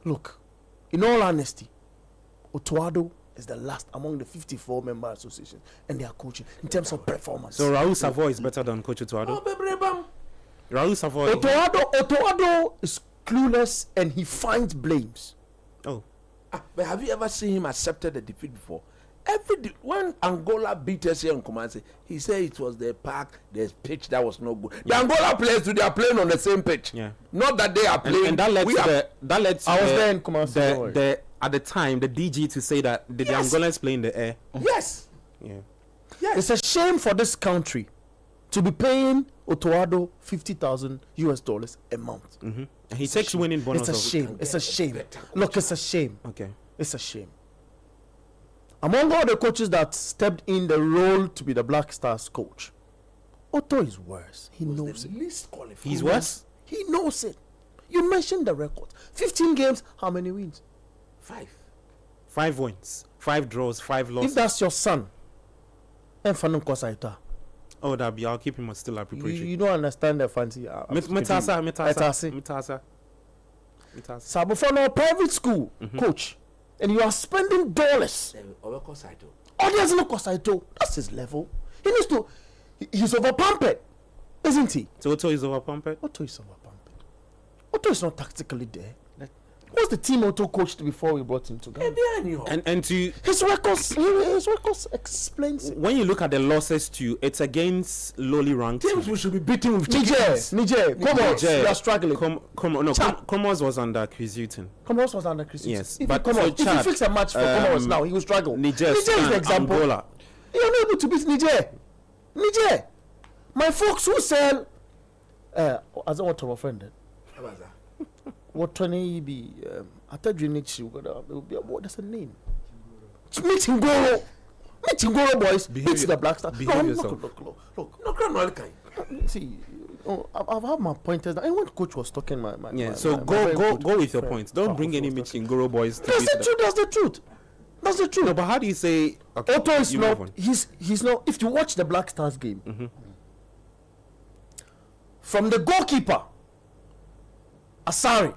Look, in all honesty, Otuado is the last among the 54 member associations. And they are coaching in terms of performance. So Raul Savoy is better than Coach Otuado? Raul Savoy. Otuado is clueless and he finds blames. Oh. But have you ever seen him accepted the defeat before? When Angola beat us here in Kumasi, he said it was the park, the pitch that was no good. The Angola players, they are playing on the same pitch. Yeah. Not that they are playing. And that led to I was there in Kumasi. At the time, the DG to say that the Angolans play in the air. Yes. Yeah. It's a shame for this country to be paying Otuado $50,000 a month. And he takes winning bonus. It's a shame. It's a shame. Look, it's a shame. Okay. It's a shame. Among all the coaches that stepped in the role to be the Black Stars coach, Otto is worse. He knows it. Least qualified. He's worse? He knows it. You mentioned the record. 15 games, how many wins? 5 wins, 5 draws, 5 losses. If that's your son, and Fanum Kosaita, Oh, that be. I'll keep him still a preparation. you don't understand the fancy. Metasa. So before no private school coach, and you are spending dollars. Audience no Kosaito. That's his level. He needs to. He's over pumped, isn't he? So Otto is over pumped. Otto is over pumped. Otto is not tactically there. What's the team Otto coached before we brought him to Ghana? And to His records explains it. when you look at the losses too, it's against lowly ranked Teams we should be beating with chickens. Niger, Comoros, you are struggling. Comoros was under Accusations. Comoros was under Christian. Yes, If but you for if you Chad, fix a match for Comoros now, he will struggle. Niger is the and example. Angola. You're not able to beat Niger. My folks who sell. I don't want to offend it. What 20 be? I tell you, what's the name? Meeting Goro, boys. Beat the Black Star. Behave yourself. Look. See, I've had my pointers. And when coach was talking, my So my go very good with your friend, points. Don't bring any Michin Goro boys to That's beat the truth. That's the truth. No, but how do you say? Okay, Otto is you move not. on. He's not. If you watch the Black Stars game, from the goalkeeper, Asari,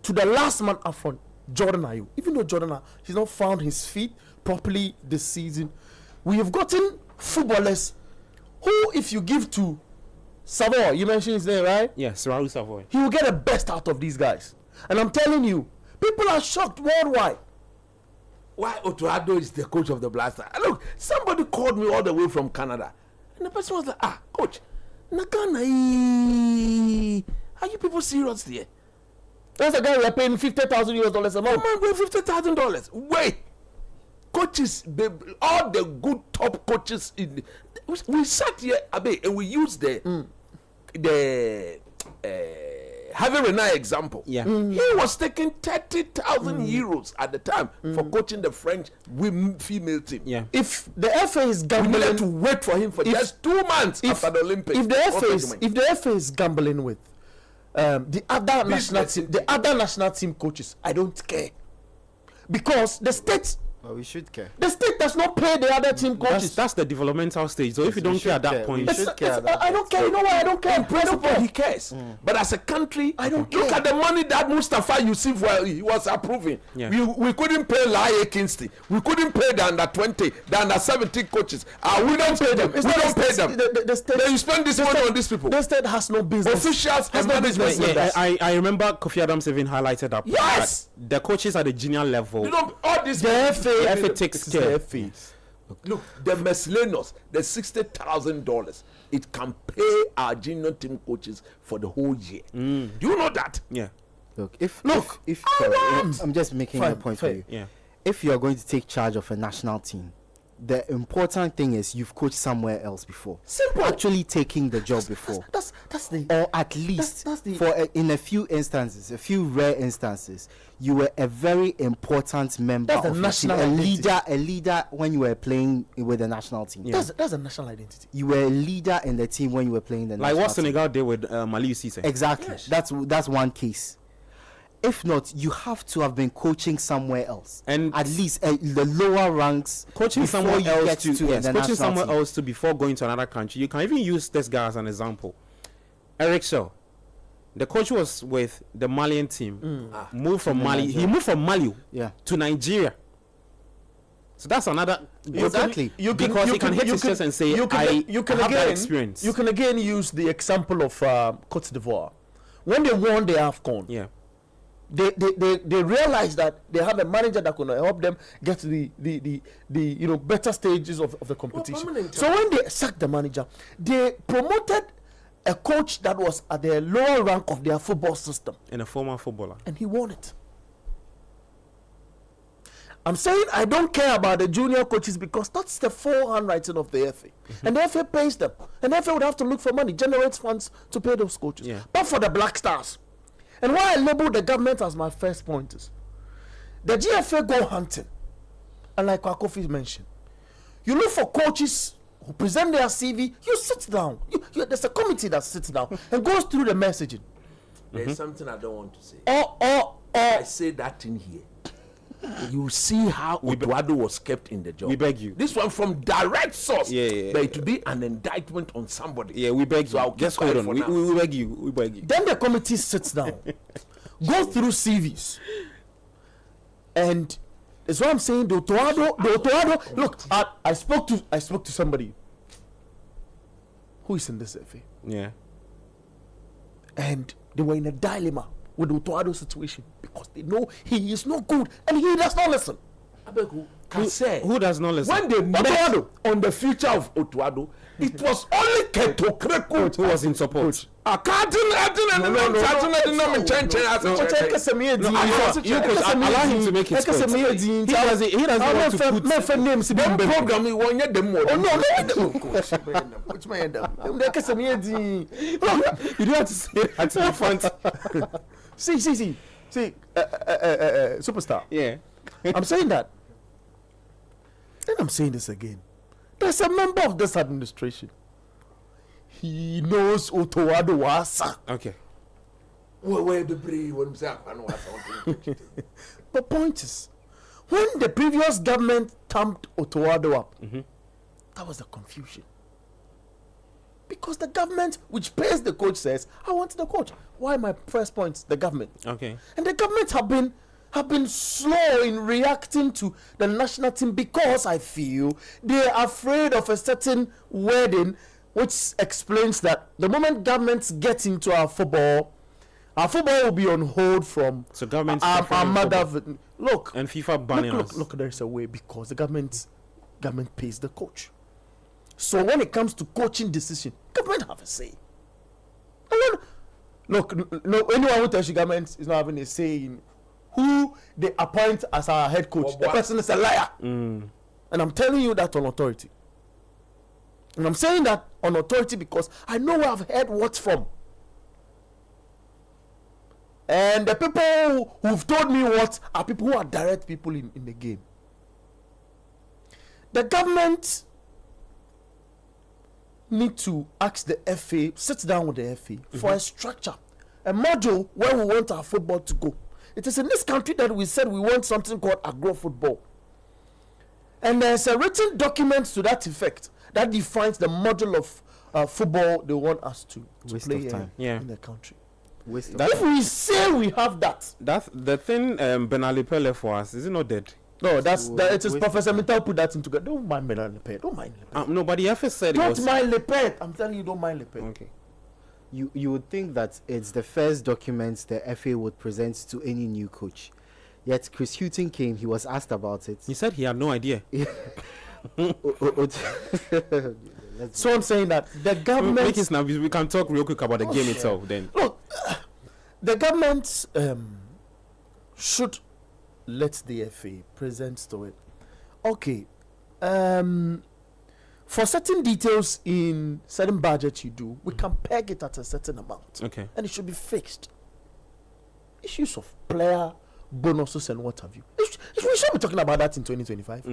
to the last man up front, Jordan Ayew. Even though Jordan he's not found his feet properly this season, we have gotten footballers who, if you give to Savoy, you mentioned his name, right? Yes, Raul Savoy. He will get the best out of these guys. And I'm telling you, people are shocked worldwide. Why Otuado is the coach of the Blaster? Look, somebody called me all the way from Canada, and the person was like, coach, Nakana, are you people serious here? That's the guy we're paying $50,000 a month. Man, we're $50,000. Wait, coaches, all the good top coaches in. We sat here, Abe, and we used the Javier Renai example. Yeah. He was taking 30,000 euros at the time for coaching the French female team. Yeah. If the FA is We gambling, needed to wait for him for just 2 months after the Olympics. if the FA is gambling with the other national team coaches, I don't care, because the state we should care. does not pay the other team coaches. That's the developmental stage. So if you don't care at that point, We should care at that I don't care. You know why I don't care? In principle, he cares. But as a country, I don't look care. at the money that Mustafa Yusuf he was approving. Yeah. We couldn't pay Laie Kingston. We couldn't pay the under 20, the under 17 coaches. We don't pay them. We don't pay them. The state, Then you spend this money on these people. the state has no business. Officials has and no management. business with that. I remember Kofi Adams even highlighted that. Yes! that the coaches at the junior level. You don't all this. The FA takes is care. the FA. Look, the miscellaneous, the $60,000, it can pay our junior team coaches for the whole year. Do you know that? Yeah. Look, if want. I'm just making Fine, a point fine. for you. Yeah. If you are going to take charge of a national team, the important thing is you've coached somewhere else before. Simple. Actually taking the job before. That's the. Or at least that's the- in a few instances, a few rare instances, you were a very important member That's the of your national team, identity. a leader when you were playing with the national team. That's a national identity. You were a leader in the team when you were playing the Like national what team. Senegal did with Maliu Cisse. Exactly. Yes. That's one case. If not, you have to have been coaching somewhere else, And at least the lower ranks. Coaching before somewhere you else get to the coaching national somewhere team. else to before going to another country. You can even use this guy as an example. Eric Shaw, the coach was with the Malian team. Moved from Mali. He moved from Mali to Nigeria. So that's another Exactly. because he can hit his chest and say, I have that experience. You can again use the example of Cote d'Ivoire when they won the AFCON. Yeah. They realized that they have a manager that could help them get to the better stages of the competition. permanent So when they sacked the manager, they promoted a coach that was at the lower rank of their football system, And a former footballer. and he won it. I'm saying I don't care about the junior coaches because that's the full handwriting of the FA. And the FA pays them. And the FA would have to look for money, generate funds to pay those coaches. Yeah. But for the Black Stars, and why I label the government as my first point is, the GFA go hunting. And like Kwakofi mentioned, you look for coaches who present their CV, you sit down. There's a committee that sits down and goes through the messaging. there's something I don't want to say. Or I say that in here. You see how Otuado was kept in the job. We beg you. This one from direct source. Yeah. But it will be an indictment on somebody. Yeah, we beg you. So I'll Just keep hold quiet on. for now. We beg you. We beg you. then the committee sits down, go through CVs, and it's what I'm saying. The Otuado. Look, I spoke to somebody who is in this FA, Yeah. and they were in a dilemma with the Otuado situation because they know he is not good and he does not listen. Abegu can say Who does not listen? when they met Otuado. on the future of Otuado, it was only Keto Kreku Who was in support? I can't Allow him to make his point. He doesn't want to put names program he won't get them more. Oh no, which my end up. You don't have to say that in front. See, superstar. Yeah. I'm saying that. And I'm saying this again. There's a member of this administration. He knows Otuado was. Okay. Where the brave when say I know something. The point is, when the previous government thumped Otuado up, that was the confusion. Because the government, which pays the coach, says, I want the coach. Why my first point? The government. Okay. And the government have been slow in reacting to the national team because I feel they are afraid of a certain wording, which explains that the moment governments get into our football will be on hold from So government's our preferring mother. Look, And FIFA banning us. look, there's a way because the government pays the coach. So when it comes to coaching decision, government have a say. And then, look, no, anyone who tells you government is not having a say in who they appoint as our head coach, the person is a liar. And I'm telling you that on authority. And I'm saying that on authority because I know where I've heard what from. And the people who've told me what are people who are direct people in the game. The government need to ask the FA, sit down with the FA for a structure, a module where we want our football to go. It is in this country that we said we want something called agro football. And there's a written document to that effect that defines the model of football they want us to Waste play of time. Yeah. in the country. Waste of That- If we say we have that, That's the thing Benali Pele for us. Is it not dead? no, that it is waste Professor Mittal put that into. Don't mind Lepet. Don't mind Lepet. No, but the FA said it Don't was. mind Lepet. I'm telling you, don't mind Lepet. Okay. You would think that it's the first document the FA would present to any new coach. Yet Chris Hughton came, he was asked about it. He said he had no idea. So I'm saying that the Make government. it snap. We can talk real quick about the game itself then. Look, the government should let the FA present to it. Okay, for certain details in certain budget you do, we can peg it at a certain amount. Okay. And it should be fixed. Issues of player bonuses and what have you. We should be talking about that in 2025.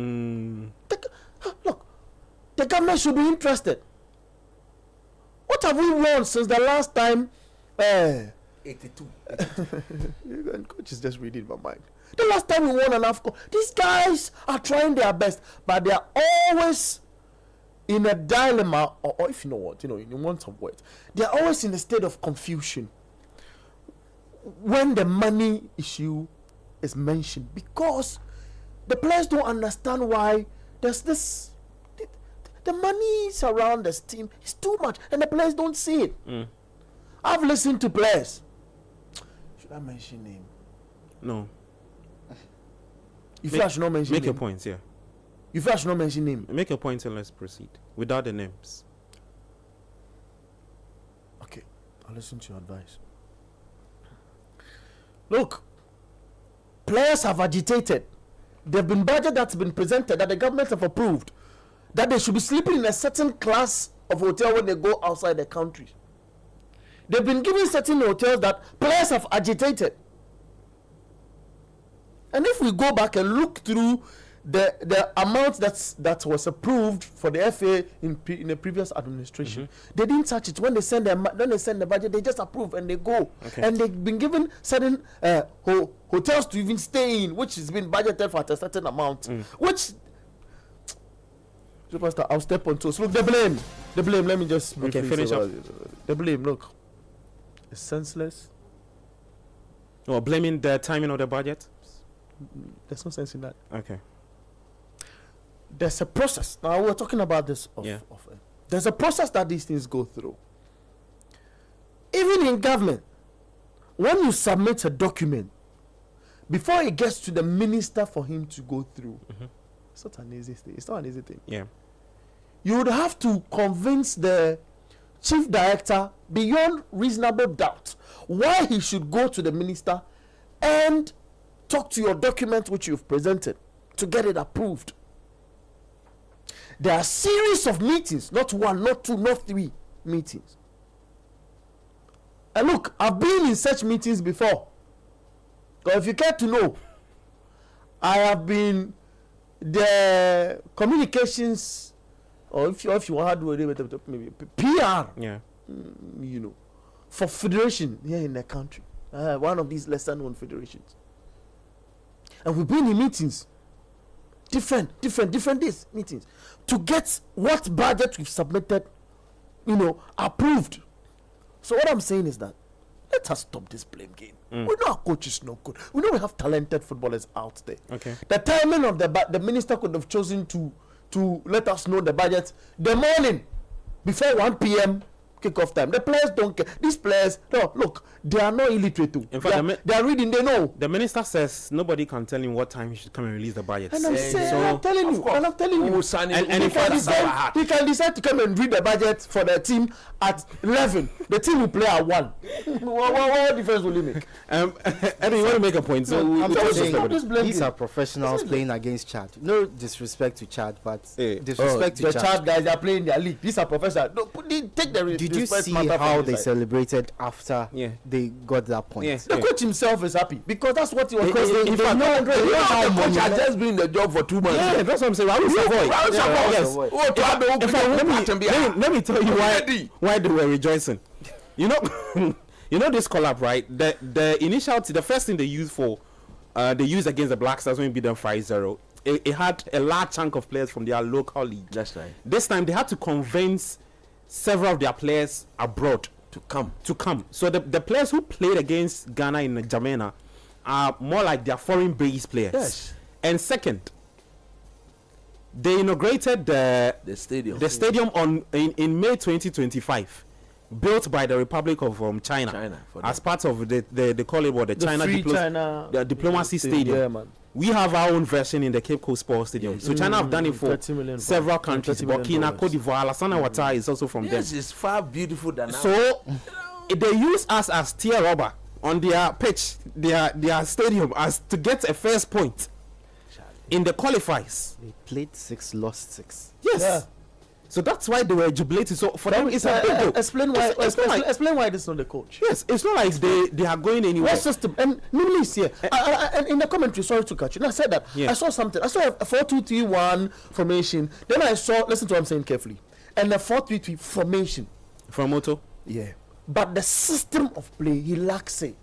Look, the government should be interested. What have we won since the last time? 82. And coach is just reading my mind. The last time we won an AFCON, these guys are trying their best, but they are always in a dilemma, or if you know what, in want some words, they are always in a state of confusion when the money issue is mentioned because the players don't understand why there's this. The money around this team is too much, and the players don't see it. I've listened to players. Should I mention name? No. You feel I should not mention Make name? your points, yeah. You feel I should not mention name? Make your points and let's proceed without the names. Okay, I'll listen to your advice. Look, players have agitated. There have been budget that's been presented that the government have approved that they should be sleeping in a certain class of hotel when they go outside the country. They've been given certain hotels that players have agitated. And if we go back and look through the amount that was approved for the FA in the previous administration, they didn't touch it. When they send the budget, they just approve and they go. Okay. And they've been given certain hotels to even stay in, which has been budgeted for at a certain amount. Which Superstar, I'll step on toes. Look, the blame. Let me just finish up. The blame. Look, it's senseless. Or blaming the timing of the budget. There's no sense in that. Okay. There's a process. Now we're talking about this. There's a process that these things go through. Even in government, when you submit a document, before it gets to the minister for him to go through, it's not an easy thing. It's not an easy thing. Yeah. You would have to convince the chief director beyond reasonable doubt why he should go to the minister and talk to your document which you've presented to get it approved. There are series of meetings, not one, not two, not three meetings. And look, I've been in such meetings before. Because if you care to know, I have been the communications, or if you want to do it, maybe PR, for federation here in the country, one of these lesser known federations. And we've been in meetings, different days meetings, to get what budget we've submitted, approved. So what I'm saying is that let us stop this blame game. We know our coach is no good. We know we have talented footballers out there. Okay. The timing of the minister could have chosen to let us know the budget the morning before 1 p.m. kickoff time. The players don't care. These players, no, look, they are not illiterate too. In fact, they are reading, they know. The minister says nobody can tell him what time he should come and release the budget. And I'm saying, I'm telling you, And he can decide to come and read the budget for the team at 11. The team will play at 1. What difference will he make? Eddie, you want to make a point? So I'm we just just saying, this blame these game. are professionals playing against Chad. No disrespect to Chad, but Eh. disrespect to The Chad. Chad guys, they are playing their league. These are professionals. No, take the Did you respect see matter how from they this side. celebrated after Yeah. they got that point? Yeah. The coach himself is happy because that's what he was. Because they know how The coach money. has just been in the job for 2 months. Yeah, that's what I'm saying. I will avoid. Yes. Oh, to have the In fact, let me tell you why they were rejoicing. You know this collab, right? The initial, the first thing they used against the Black Stars when we beat them 5-0. It had a large chunk of players from their local league. That's right. This time they had to convince several of their players abroad To come. So the players who played against Ghana in Jamena are more like their foreign-based players. Yes. And second, they inaugurated the stadium in May 2025, built by the Republic of China as part of the call it what the China free China diplomacy thing, stadium. yeah, man. We have our own version in the Cape Coast Sports Stadium. So China have done it for 30 million several pounds. countries. $30 million. Burkina, Cote d'Ivoire, Alassane Ouattara is also from them. Yes, it's far beautiful than So they use us as tier rubber on their pitch, their stadium, as to get a first point in the qualifiers. They played 6, lost 6. Yes. Yeah. So that's why they were jubilating. So for them, it's a big deal. Explain why. It's Explain why this is not the coach. Yes, it's not like they are going anywhere. What system? And Nimi is here. And in the commentary, sorry to catch you. And I said that Yeah. I saw something. I saw a 4-2-3-1 formation. Then I saw. Listen to what I'm saying carefully. And the 4-3-3 formation. From Moto. Yeah. But the system of play, he lacks it.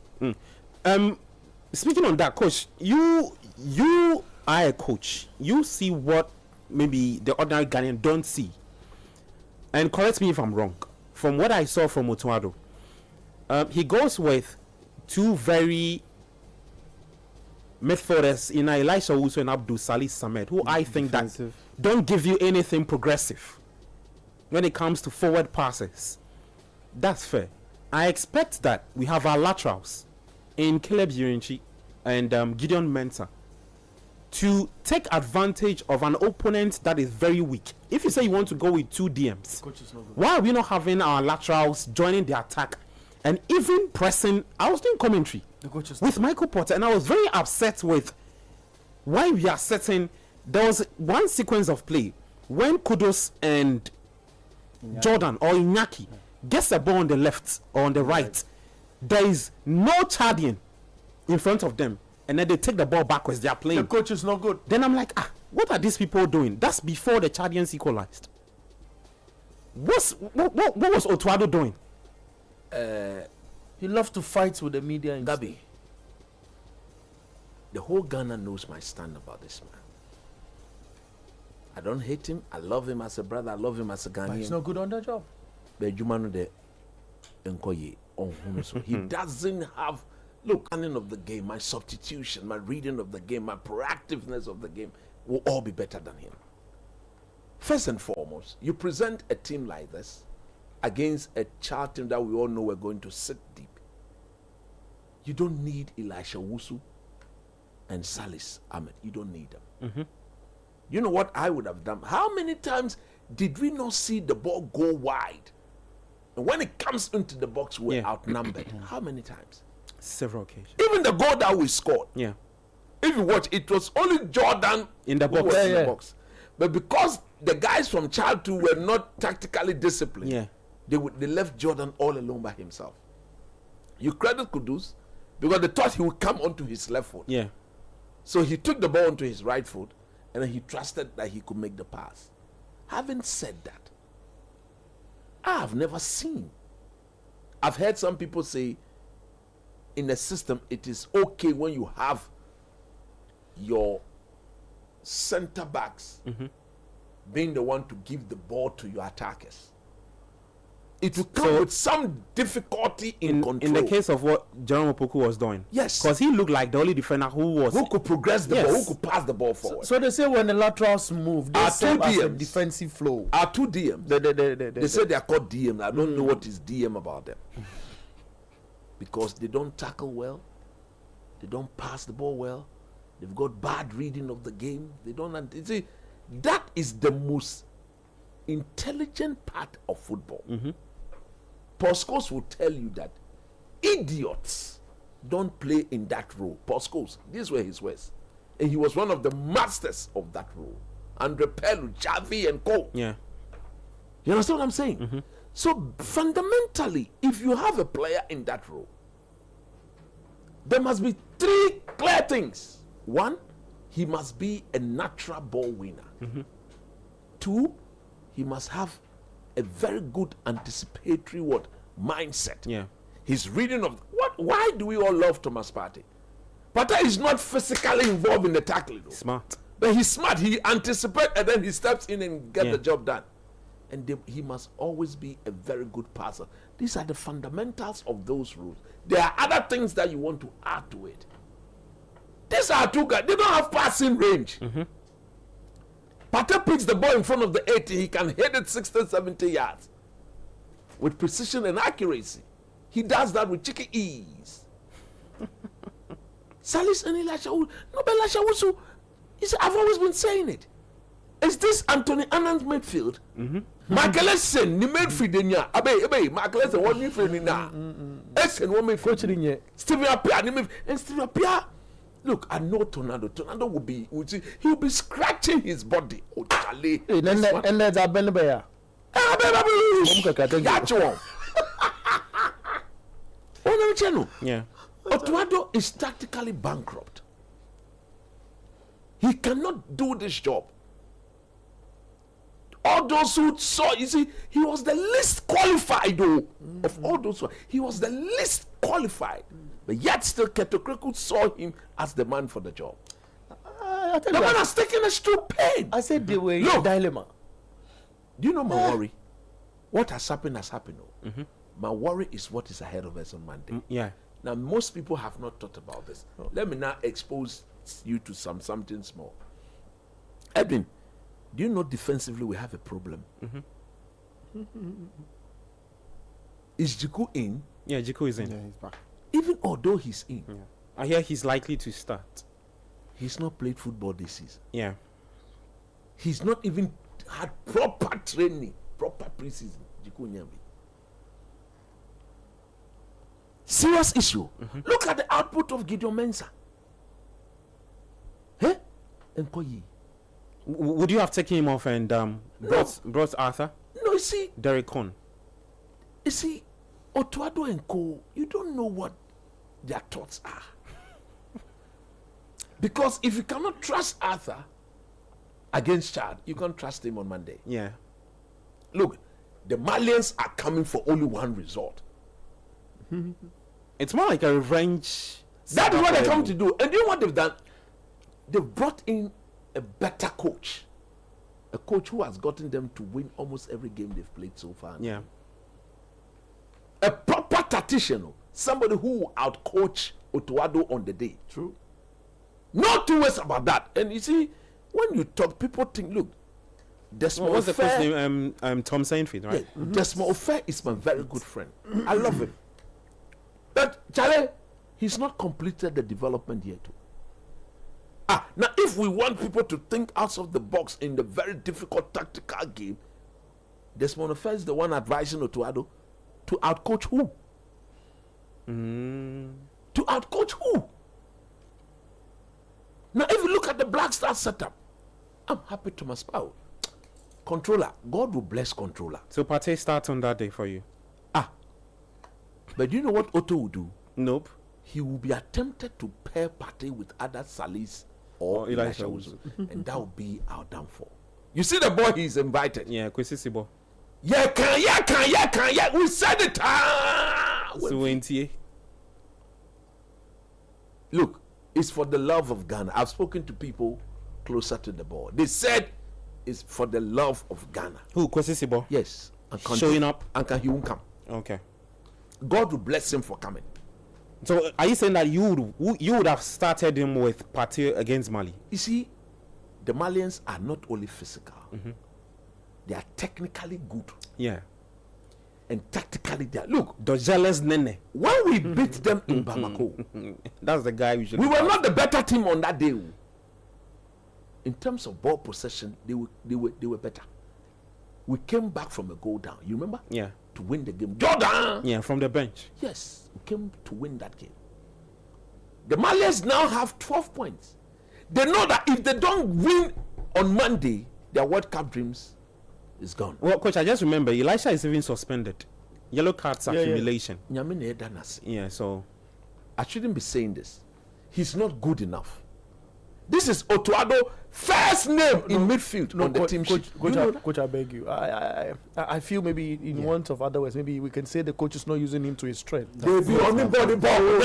Speaking on that, coach, you are a coach. You see what maybe the ordinary Ghanaian don't see. And correct me if I'm wrong. From what I saw from Otuado, he goes with 2 very midfielders in Elisha Owusu and Abdul Salih Samed, who I think that Defensive. don't give you anything progressive when it comes to forward passes. That's fair. I expect that we have our laterals in Caleb Yurinchi and Gideon Mensah to take advantage of an opponent that is very weak. If you say you want to go with 2 DMs, why are we not having our laterals joining the attack and even pressing? I was doing commentary with Michael Potter and I was very upset with why we are setting. There was one sequence of play when Kudos and Jordan or Iñaki gets the ball on the left or on the right. There is no Chadian in front of them. And and then they take the ball backwards. They are playing. The coach is not good. Then I'm like, what are these people doing? That's before the Chadians equalized. What was Otuado doing? He loves to fight with the media. Gabi, the whole Ghana knows my stand about this man. I don't hate him. I love him as a brother. I love him as a Ghanaian. But he's not good on the job. But Jumano de Nkoye on him. So he doesn't have planning of the game, my substitution, my reading of the game, my proactiveness of the game will all be better than him. First and foremost, you present a team like this against a child team that we all know we're going to sit deep. You don't need Elisha Wusu and Salis Ahmed. You don't need them. You know what I would have done? How many times did we not see the ball go wide? And when it comes into the box, we're outnumbered. How many times? Several occasions. Even the goal that we scored. Yeah. If you watch, it was only Jordan in the box. In the box. But because the guys from Child 2 were not tactically disciplined, they left Jordan all alone by himself. You credit Kudus because they thought he would come onto his left foot. Yeah. So he took the ball onto his right foot and then he trusted that he could make the pass. Having said that, I have never seen. I've heard some people say in the system it is okay when you have your center backs being the one to give the ball to your attackers. It will come with some difficulty in control. In the case of what Jerome Opoku was doing. Yes. Because he looked like the only defender who could progress the ball, who could pass the ball forward. So they say when the laterals move, they serve as a defensive flow. Our two DMs. They say they are called DMs. I don't know what is DM about them. Because they don't tackle well. They don't pass the ball well. They've got bad reading of the game. They don't. See, that is the most intelligent part of football. Paul Scholes will tell you that idiots don't play in that role. Paul Scholes, these were his words. And he was one of the masters of that role. Andre Pelu, Javi, and Co. Yeah. You understand what I'm saying? So fundamentally, if you have a player in that role, there must be three clear things. One, he must be a natural ball winner. Two, he must have a very good anticipatory mindset. Yeah. His reading of why do we all love Thomas Partey? Partey is not physically involved in the tackling. Smart. But he's smart. He anticipates and then he steps in and gets the job done. And he must always be a very good passer. These are the fundamentals of those rules. There are other things that you want to add to it. These are two guys. They don't have passing range. Partey picks the ball in front of the 80. He can hit it 60, 70 yards with precision and accuracy. He does that with chicken ease. Salis and Elisha Wusu. I've always been saying it. Is this Anthony Annan's midfield? Michael Essen, the midfield in ya. Abe, Michael Essen, one midfield in ya. Essen, one midfield in ya. Stephen Appiah, and Stephen Appiah. Look, I know Tornado. Tornado he'll be scratching his body. Oh, Charlie. And there's a Benabaya. Yeah. Otuado is tactically bankrupt. He cannot do this job. All those who saw, you see, he was the least qualified though of all those. He was the least qualified. But yet still Ketokreku saw him as the man for the job. The man has taken us through pain. I said they were in a dilemma. Do you know my worry? What has happened has happened. My worry is what is ahead of us on Monday. Yeah. Now most people have not thought about this. Let me now expose you to something small. Edwin, do you know defensively we have a problem? Is Jiku in? Yeah, Jiku is in. Yeah, he's back. Even although he's in, I hear he's likely to start. He's not played football this season. Yeah. He's not even had proper training, proper preseason. Jiku Nyambi. Serious issue. Look at the output of Gideon Mensah. Hey? Nkoyi. Would you have taken him off and brought Arthur? No, you see. Derek Cohn. You see, Otuado and Co., you don't know what their thoughts are. Because if you cannot trust Arthur against Chad, you can't trust him on Monday. Yeah. Look, the Malians are coming for only one result. It's more like a revenge. That is what they come to do. And you know what they've done? They've brought in a better coach. A coach who has gotten them to win almost every game they've played so far. Yeah. A proper tactician. Somebody who will outcoach Otuado on the day. True. No two ways about that. And you see, when you talk, people think, look, Desmond What's the first Fair, name? Tom Saintfield, right? yeah, Desmond Fair is my very good friend. I love him. But Charlie, he's not completed the development yet. Now if we want people to think out of the box in the very difficult tactical game, Desmond Fair is the one advising Otuado to outcoach who? To outcoach who? Now if you look at the Black Star setup, I'm happy to my spouse. Controller, God will bless controller. So Partey starts on that day for you? But do you know what Otto will do? Nope. He will be attempted to pair Partey with other Salis or Elisha Uzu, and that will be our downfall. You see the boy he's invited. Yeah, Kwesi Sibo. Yeah. We said it. Look, it's for the love of Ghana. I've spoken to people closer to the ball. They said it's for the love of Ghana. Who? Kwesi Sibo? Yes. Showing up? And he won't come. Okay. God will bless him for coming. So are you saying that you would have started him with Partey against Mali? You see, the Malians are not only physical, they are technically good. Yeah. And tactically they are. Look, The jealous Nene. when we beat them in Bamako, That's the guy we should. we were not the better team on that day. In terms of ball possession, they were better. We came back from a goal down. You remember? Yeah. To win the game. Jordan! Yeah, from the bench. Yes, we came to win that game. The Malians now have 12 points. They know that if they don't win on Monday, their World Cup dreams is gone. Well, coach, I just remember Elisha is even suspended. Yellow cards accumulation. Yeah, so I shouldn't be saying this. He's not good enough. This is Otuado first name in midfield on the team sheet. Coach, I beg you. I feel maybe in want of other words, maybe we can say the coach is not using him to his strength. They be on the body ball.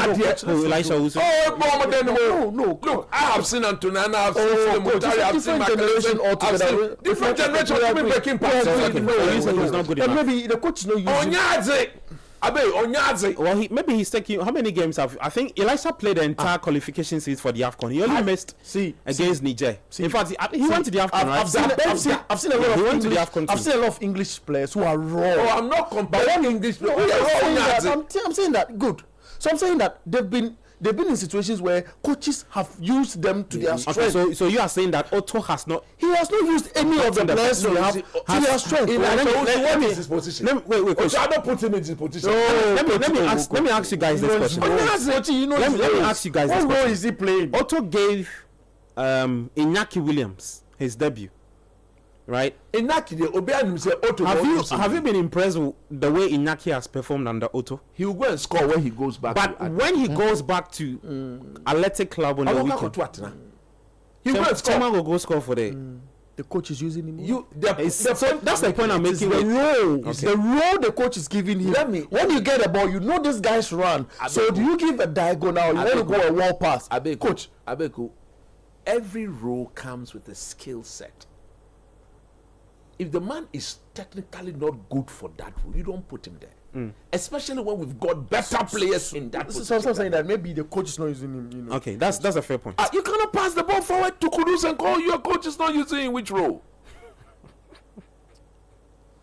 Elisha also. No. Look, I have seen Antonana, I've seen Mutari, I've seen Macalester. Different generation even breaking parts. He's not good enough. Maybe the coach is not using. Onyaze. Well, maybe he's taking. How many games have? I think Elisha played the entire qualification series for the AFCON. He only missed against Niger. In fact, he went to the AFCON. I've seen a lot of English. I've seen a lot of English players who are raw. Oh, I'm not comparing English players. I'm saying that good. So I'm saying that they've been in situations where coaches have used them to their strength. Okay, so you are saying that Otto has not. He has not used any of the players to their strength. What is his position? Wait, coach. I don't put him in his position. Let me ask you guys this question. Let me ask you guys this question. What role is he playing? Otto gave Iñaki Williams his debut, right? Have you been impressed with the way Iñaki has performed under Otto? He will go and score when he goes back. But when he goes back to Athletic Club on the weekend, he will score. Will go score for the. The coach is using him. So that's the point I'm making. The role the coach is giving him. When you get the ball, you know this guy's run. So do you give a diagonal? You want to go a wall pass? Coach, every role comes with a skill set. If the man is technically not good for that role, you don't put him there. Especially when we've got better players in that position. So I'm saying that maybe the coach is not using him. You know. Okay, that's a fair point. You cannot pass the ball forward to Kudus and call your coach is not using in which role.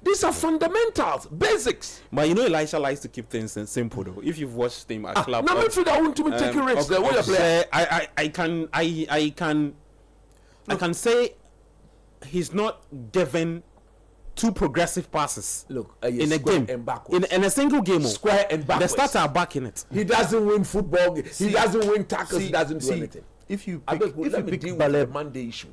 These are fundamentals, basics. But you know, Elisha likes to keep things simple, though. If you've watched him at club, now midfield, I want to be taking risks. I can say he's not given two progressive passes. Look, in a game, in a single game, square and backwards. The stats are backing it. He doesn't win football. He doesn't win tackles. He doesn't do anything. If you pick Baleb Monday issue,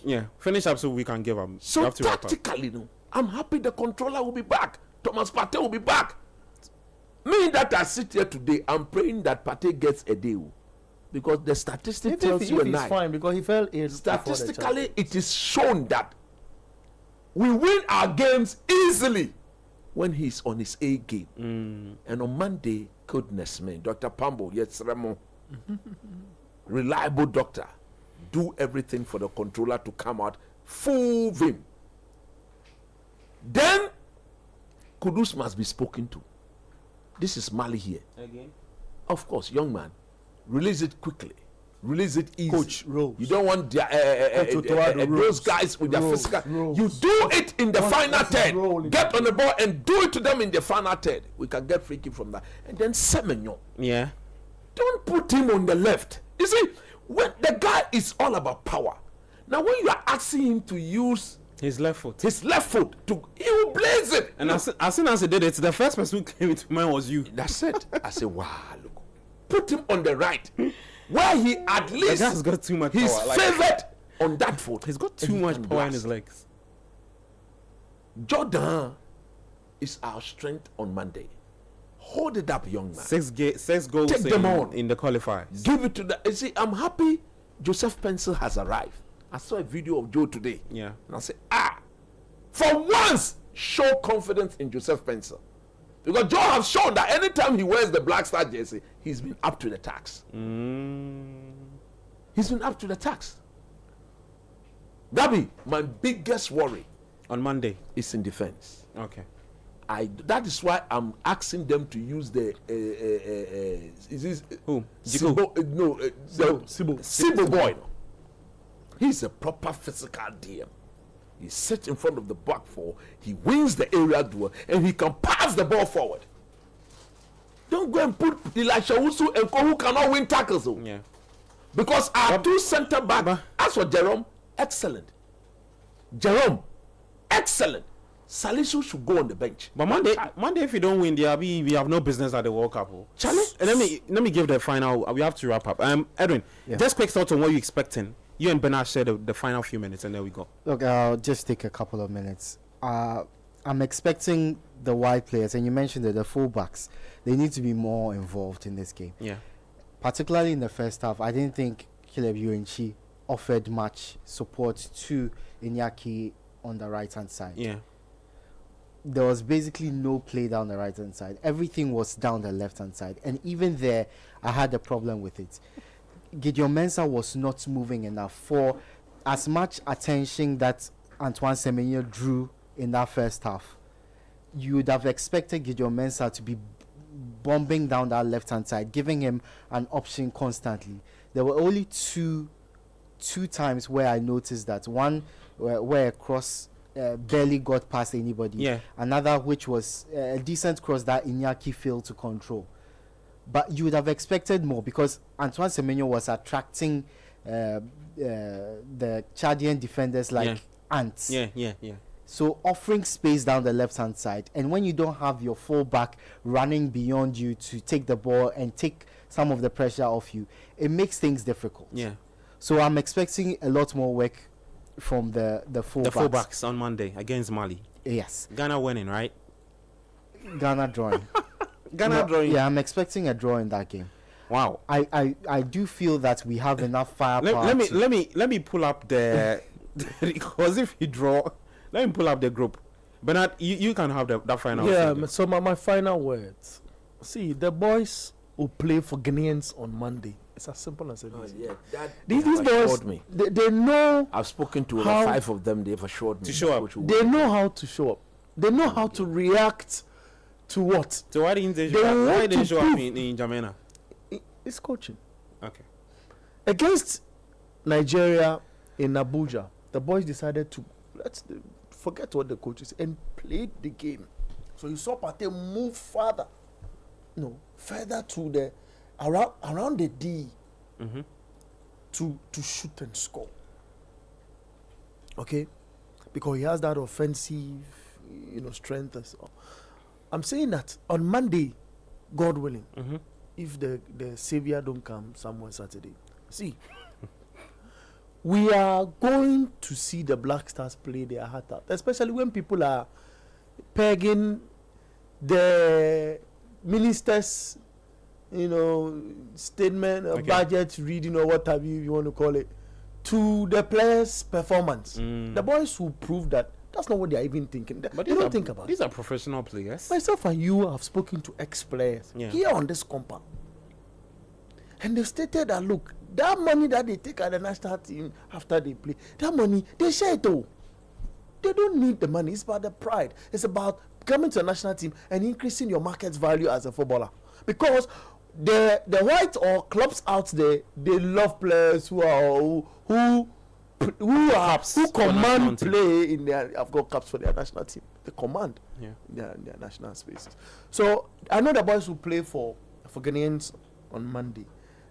yeah, finish up so we can give him. So tactically, no, I'm happy the controller will be back. Thomas Partey will be back. Me that I sit here today, I'm praying that Partey gets a deal. Because the statistic If tells you and he's I. fine because he fell ill. Statistically, it is shown that we win our games easily when he's on his A game. And on Monday, goodness me, Dr. Pambo, yes, Remo, reliable doctor, do everything for the controller to come out full vim. Then Kudus must be spoken to. This is Mali here. Again. Of course, young man, release it quickly. Release it easy. Coach, Rose. You don't want Coach Otoado, those Rose. guys with their Rose, physical. Rose. You do it in the final That's his role third. in Get the on the ball and do it to them in the final third. We can get free kick from that. And then Semenyo. Yeah. Don't put him on the left. You see, when the guy is all about power. Now, when you are asking him to use His left foot. his left foot, he will blaze it. And as soon as he did it, the first person who came into mind was you. That's it. I say, wow, look. Put him on the right. Where he at The least guy's got too much he's power. Like, favored on that foot. he's got And too he much can power in blast. his legs. Jordan is our strength on Monday. Hold it up, young man. 6 goals Take them on. in the qualifiers. Give it to the. You see, I'm happy Joseph Pencil has arrived. I saw a video of Joe today. Yeah. And I said, for once, show confidence in Joseph Pencil. Because Joe has shown that anytime he wears the Black Star jersey, he's been up to the task. He's been up to the task. Gabi, my biggest worry On Monday. is in defense. Okay. That is why I'm asking them to use the is this Who? Sibo, no Sibo boy. He's a proper physical DM. He sits in front of the back four, he wins the area duel, and he can pass the ball forward. Don't go and put Elisha Usu and Ko who cannot win tackles. Yeah. Because our two centre back, as for Jerome, excellent. Jerome, excellent. Salisu should go on the bench. But Monday, if you don't win, we have no business at the World Cup. Charlie? Let me give the final. We have to wrap up. Edwin, just quick thoughts on what you're expecting. You and Bernard share the final few minutes, and there we go. Look, I'll just take a couple of minutes. I'm expecting the wide players, and you mentioned that the fullbacks, they need to be more involved in this game. Yeah. Particularly in the first half, I didn't think Caleb Urenchi offered much support to Iñaki on the right-hand side. Yeah. There was basically no play down the right-hand side. Everything was down the left-hand side. And even there, I had a problem with it. Gideon Mensah was not moving enough for as much attention that Antoine Semenyo drew in that first half. You would have expected Gideon Mensah to be bombing down that left-hand side, giving him an option constantly. There were only two times where I noticed that. One where a cross barely got past anybody. Yeah. Another which was a decent cross that Iñaki failed to control. But you would have expected more because Antoine Semenyo was attracting the Chadian defenders like ants. Yeah. So offering space down the left-hand side, and when you don't have your fullback running beyond you to take the ball and take some of the pressure off you, it makes things difficult. Yeah. So I'm expecting a lot more work from the fullbacks. The fullbacks on Monday against Mali. Yes. Ghana winning, right? Ghana drawing. Ghana drawing. Yeah, I'm expecting a draw in that game. Wow. I do feel that we have enough firepower. Let me pull up the because if you draw, let me pull up the group. Bernard, you can have that final. Yeah, thing. so my final words. See, the boys will play for Ghanaians on Monday. It's as simple as it is. These boys, me. they know I've spoken to how- over 5 of them. They've assured me To show up. they know how to show up. They know how to react to what? So why didn't they They show up? Why want didn't to show up prove- in Jamaica? It's coaching. Okay. Against Nigeria in Abuja, the boys decided to forget what the coaches and played the game. So you saw Partey move further to the around the D to shoot and score. Okay, because he has that offensive, strength. And so I'm saying that on Monday, God willing, if the savior don't come somewhere Saturday, see, we are going to see the Black Stars play their heart out, especially when people are pegging the ministers statement, Okay. budget reading, or what have you want to call it, to the players' performance. The boys will prove that that's not what they are even thinking. But They don't think about these it. are professional players. Myself and you have spoken to ex-players Yeah. here on this compound, and they stated that, look, that money that they take at the national team after they play, that money they share it all. They don't need the money. It's about the pride. It's about coming to a national team and increasing your market value as a footballer. Because the white or clubs out there, they love players who Caps for national command team. play in their. I've got caps for their national team. They command Yeah. their national spaces. So I know the boys will play for Ghanaians on Monday,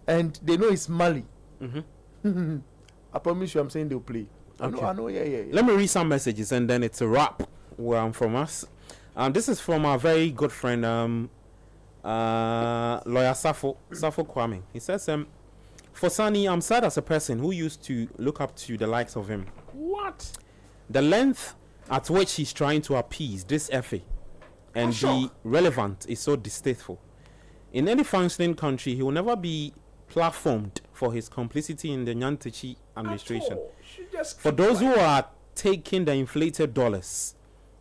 and they know it's Mali. I promise you, I'm saying they'll play. Okay. I know, yeah. Let me read some messages and then it's a wrap from us. This is from our very good friend, lawyer Safo Kwame. He says, for Sani, I'm sad as a person who used to look up to the likes of him. What? The length at which he's trying to appease this FA and be relevant is so distasteful. In any functioning country, he will never be platformed for his complicity in the Nyantichi administration. For those who are taking the inflated dollars,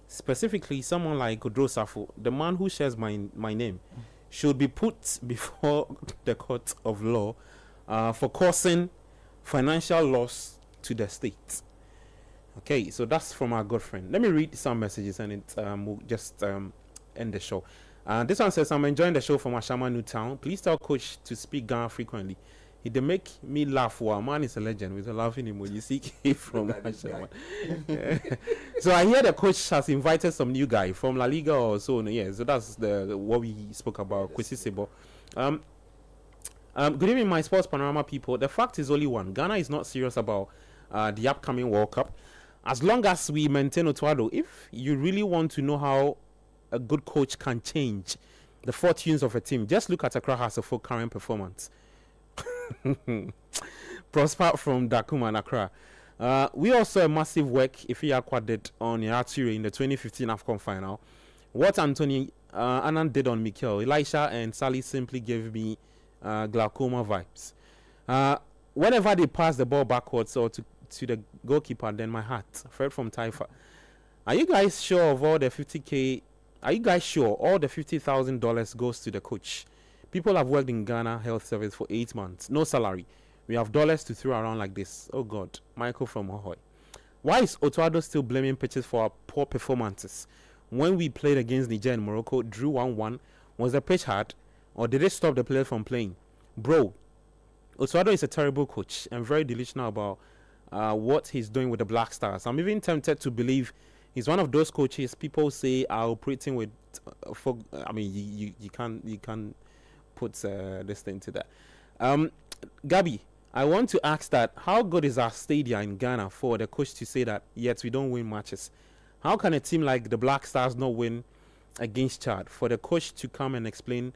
specifically someone like Odrosafo, the man who shares my name, should be put before the court of law for causing financial loss to the state. Okay, so that's from our good friend. Let me read some messages and we'll just end the show. This one says, I'm enjoying the show from Ashama Newtown. Please tell coach to speak Ghana frequently. He they make me laugh. Wow, man is a legend with a laughing emoji. See from Ashama. So I hear the coach has invited some new guy from La Liga or so. Yeah, so that's what we spoke about. Kwesi Sebo. Good evening, my sports panorama people. The fact is only one. Ghana is not serious about the upcoming World Cup. As long as we maintain Otuado, if you really want to know how a good coach can change the fortunes of a team, just look at Accra House of Folk current performance. Prosper from Dakuma and Accra. We also a massive work if we did on Yature in the 2015 AFCON final. What Anthony Anand did on Mikel, Elisha and Sally simply gave me glaucoma vibes. Whenever they pass the ball backwards or to the goalkeeper, then my heart. Fred from Taifa. Are you guys sure of all the 50K? Are you guys sure all the $50,000 goes to the coach? People have worked in Ghana Health Service for 8 months. No salary. We have dollars to throw around like this. Oh God. Michael from Ahoy. Why is Otuado still blaming pitches for our poor performances? When we played against Niger and Morocco, drew 1-1, was the pitch hard? Or did it stop the players from playing? Bro, Otuado is a terrible coach and very delusional about what he's doing with the Black Stars. I'm even tempted to believe he's one of those coaches people say are operating with. You can't put this thing to that. Gabi, I want to ask that how good is our stadium in Ghana for the coach to say that yet we don't win matches? How can a team like the Black Stars not win against Chad? For the coach to come and explain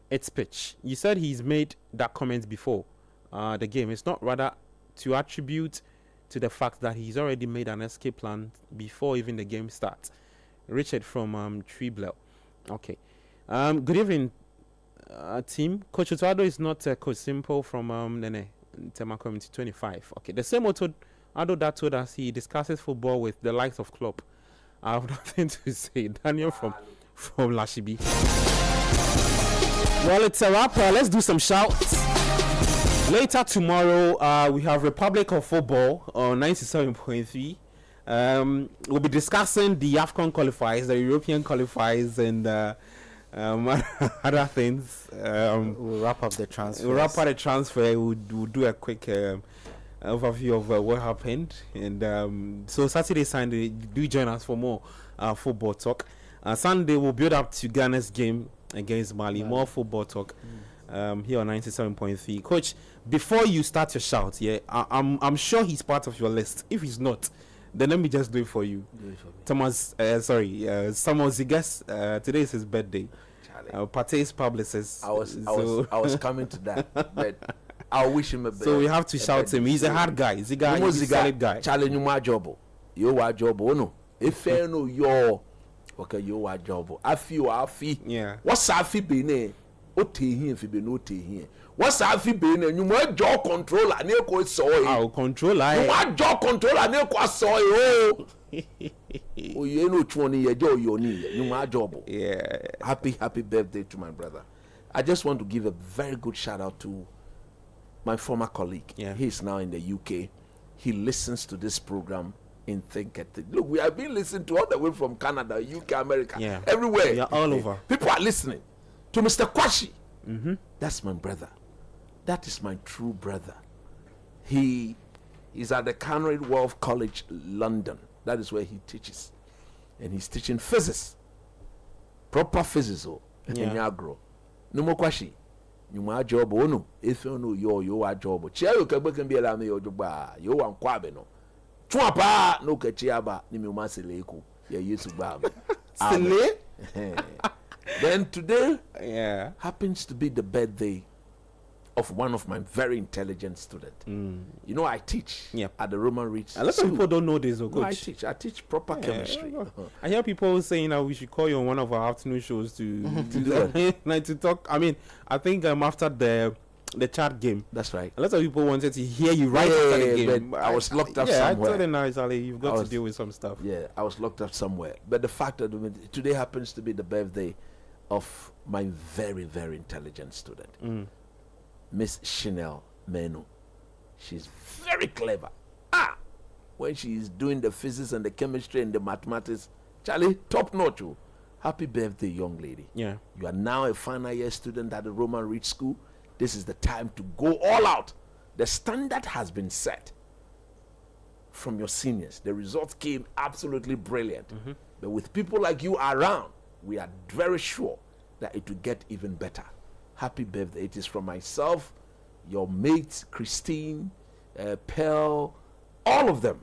its pitch. You said he's made that comment before the game. It's not rather to attribute to the fact that he's already made an escape plan before even the game starts. Richard from Treebler. Okay. Good evening, team. Coach Otuado is not Coach Simple from Tema Community 25. Okay. The same Otuado that told us he discusses football with the likes of Klopp. I have nothing to say. Daniel from Lashibi. Well, it's a wrap. Let's do some shouts. Later tomorrow, we have Republic of Football on 97.3. We'll be discussing the AFCON qualifiers, the European qualifiers, and other things. We'll wrap up the transfer. We'll do a quick overview of what happened. And so Saturday, Sunday, do join us for more football talk. Sunday, we'll build up to Ghana's game against Mali. More football talk. Here on 97.3. Coach, before you start your shout, I'm sure he's part of your list. If he's not, then let me just do it for you. Thomas, Samuel Zigas, today is his birthday. Pate's publicist. I was coming to that, but I wish him a birthday. So we have to shout him. He's a hard guy. Ziga, he's a solid guy. Challenge my job. You are job. Oh no. If you know your okay, you are job. I feel. Yeah. What's Safi been? ote here if be no te here. What's that fi be na nyuma jaw controller na ko so yi. I'll control I. Nyuma jaw controller na ko so yi o. O ye no twoni ye jaw yo ni ye nyuma job. Yeah. Happy birthday to my brother. I just want to give a very good shout out to my former colleague. Yeah. He's now in the UK. He listens to this program in Think and Think. Look, we have been listening to all the way from Canada, UK, America, Yeah. everywhere. We are all over. People are listening to Mr. Kwashi. That's my brother. That is my true brother. He is at the Canary Wharf College, London. That is where he teaches. And he's teaching physics. Proper physics. Yeah. Agro. No more Kwashi. You my job, oh no. If you know your job, chair you can be allowed me your job. You want Kwabe no. Twapa no kachiaba ni mi umaseleko. Yeah, used to bam. Then today happens to be the birthday of one of my very intelligent students. You know, I teach at the Roman Reach. A lot of people don't know this, No, I teach proper chemistry. I hear people saying that we should call you on one of our afternoon shows to do that. Like to talk. I mean, I think after the chat game. That's right. A lot of people wanted to hear you right after the game. But I was locked up somewhere. I somewhere. told them now, Sally, you've got to deal with some stuff. Yeah, I was locked up somewhere. But the fact that today happens to be the birthday of my very, very intelligent student, Miss Chanel Menu. She's very clever. When she is doing the physics and the chemistry and the mathematics, Charlie, top notch. Happy birthday, young lady. Yeah. You are now a final year student at the Roman Reach School. This is the time to go all out. The standard has been set from your seniors. The results came absolutely brilliant. But with people like you around, we are very sure that it will get even better. Happy birthday. It is from myself, your mates, Christine, Pearl, all of them.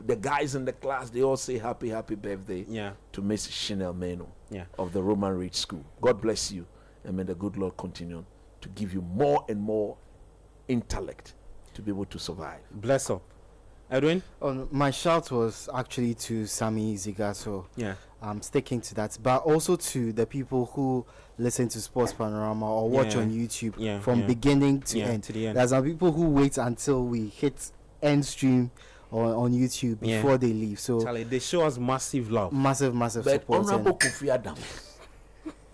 The guys in the class, they all say happy birthday to Miss Chanel Meno of the Roman Reach School. God bless you, and may the good Lord continue to give you more and more intellect to be able to survive. Bless up. Edwin? My shout was actually to Sammy Ziga, so I'm sticking to that. But also to the people who listen to Sports Panorama or watch on YouTube from beginning to end. There's some people who wait until we hit end stream on YouTube before they leave. So Charlie, they show us massive love. Massive But support. Honorable Kofi Adams.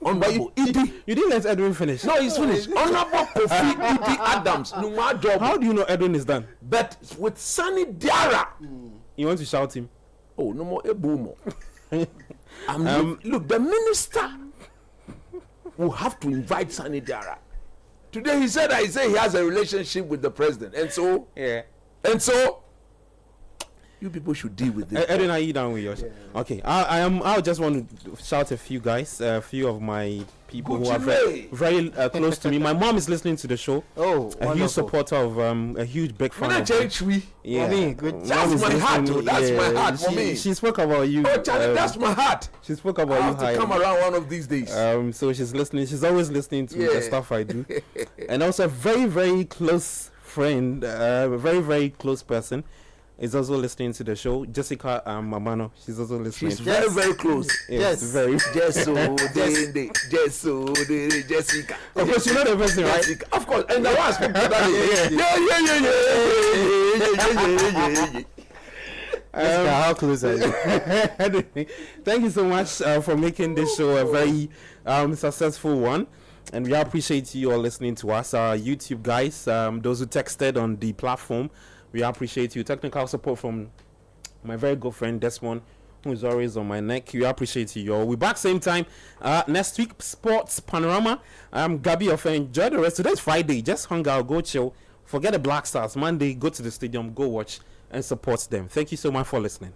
Honorable Idi. You didn't let Edwin finish. No, he's finished. Honorable Kofi Idi Adams. No more job. How do you know Edwin is done? But with Sunny Diarra. You want to shout him? Oh, no more Ebumo. Look, the minister will have to invite Sunny Diarra. Today he said he has a relationship with the president. And so you people should deal with this. Edwin, are you done with yours? Okay, I just want to shout a few guys, a few of my people who are very close to me. My mom is listening to the show. Oh, a huge supporter of a huge big fan of good. That's my heart. That's my heart for me. She spoke about you. Oh, Charlie, that's my heart. She spoke about you. I have to come around one of these days. So she's listening. She's always listening to the stuff I do. And also a very, very close friend, a very, very close person is also listening to the show. Jessica Mamano, she's also listening. She's very, very close. Yes, very. Jessica. Of course, you know the person, right? Jessica. Of course, and the one speak to that. How close are you? Thank you so much for making this show a very successful one. And we appreciate you all listening to us, our YouTube guys, those who texted on the platform. We appreciate you. Technical support from my very good friend Desmond, who is always on my neck. We appreciate you, y'all. We're back same time next week. Sports Panorama. I'm Gabi. Enjoy the rest. Today's Friday. Just hang out, go chill. Forget the Black Stars. Monday, go to the stadium, go watch and support them. Thank you so much for listening.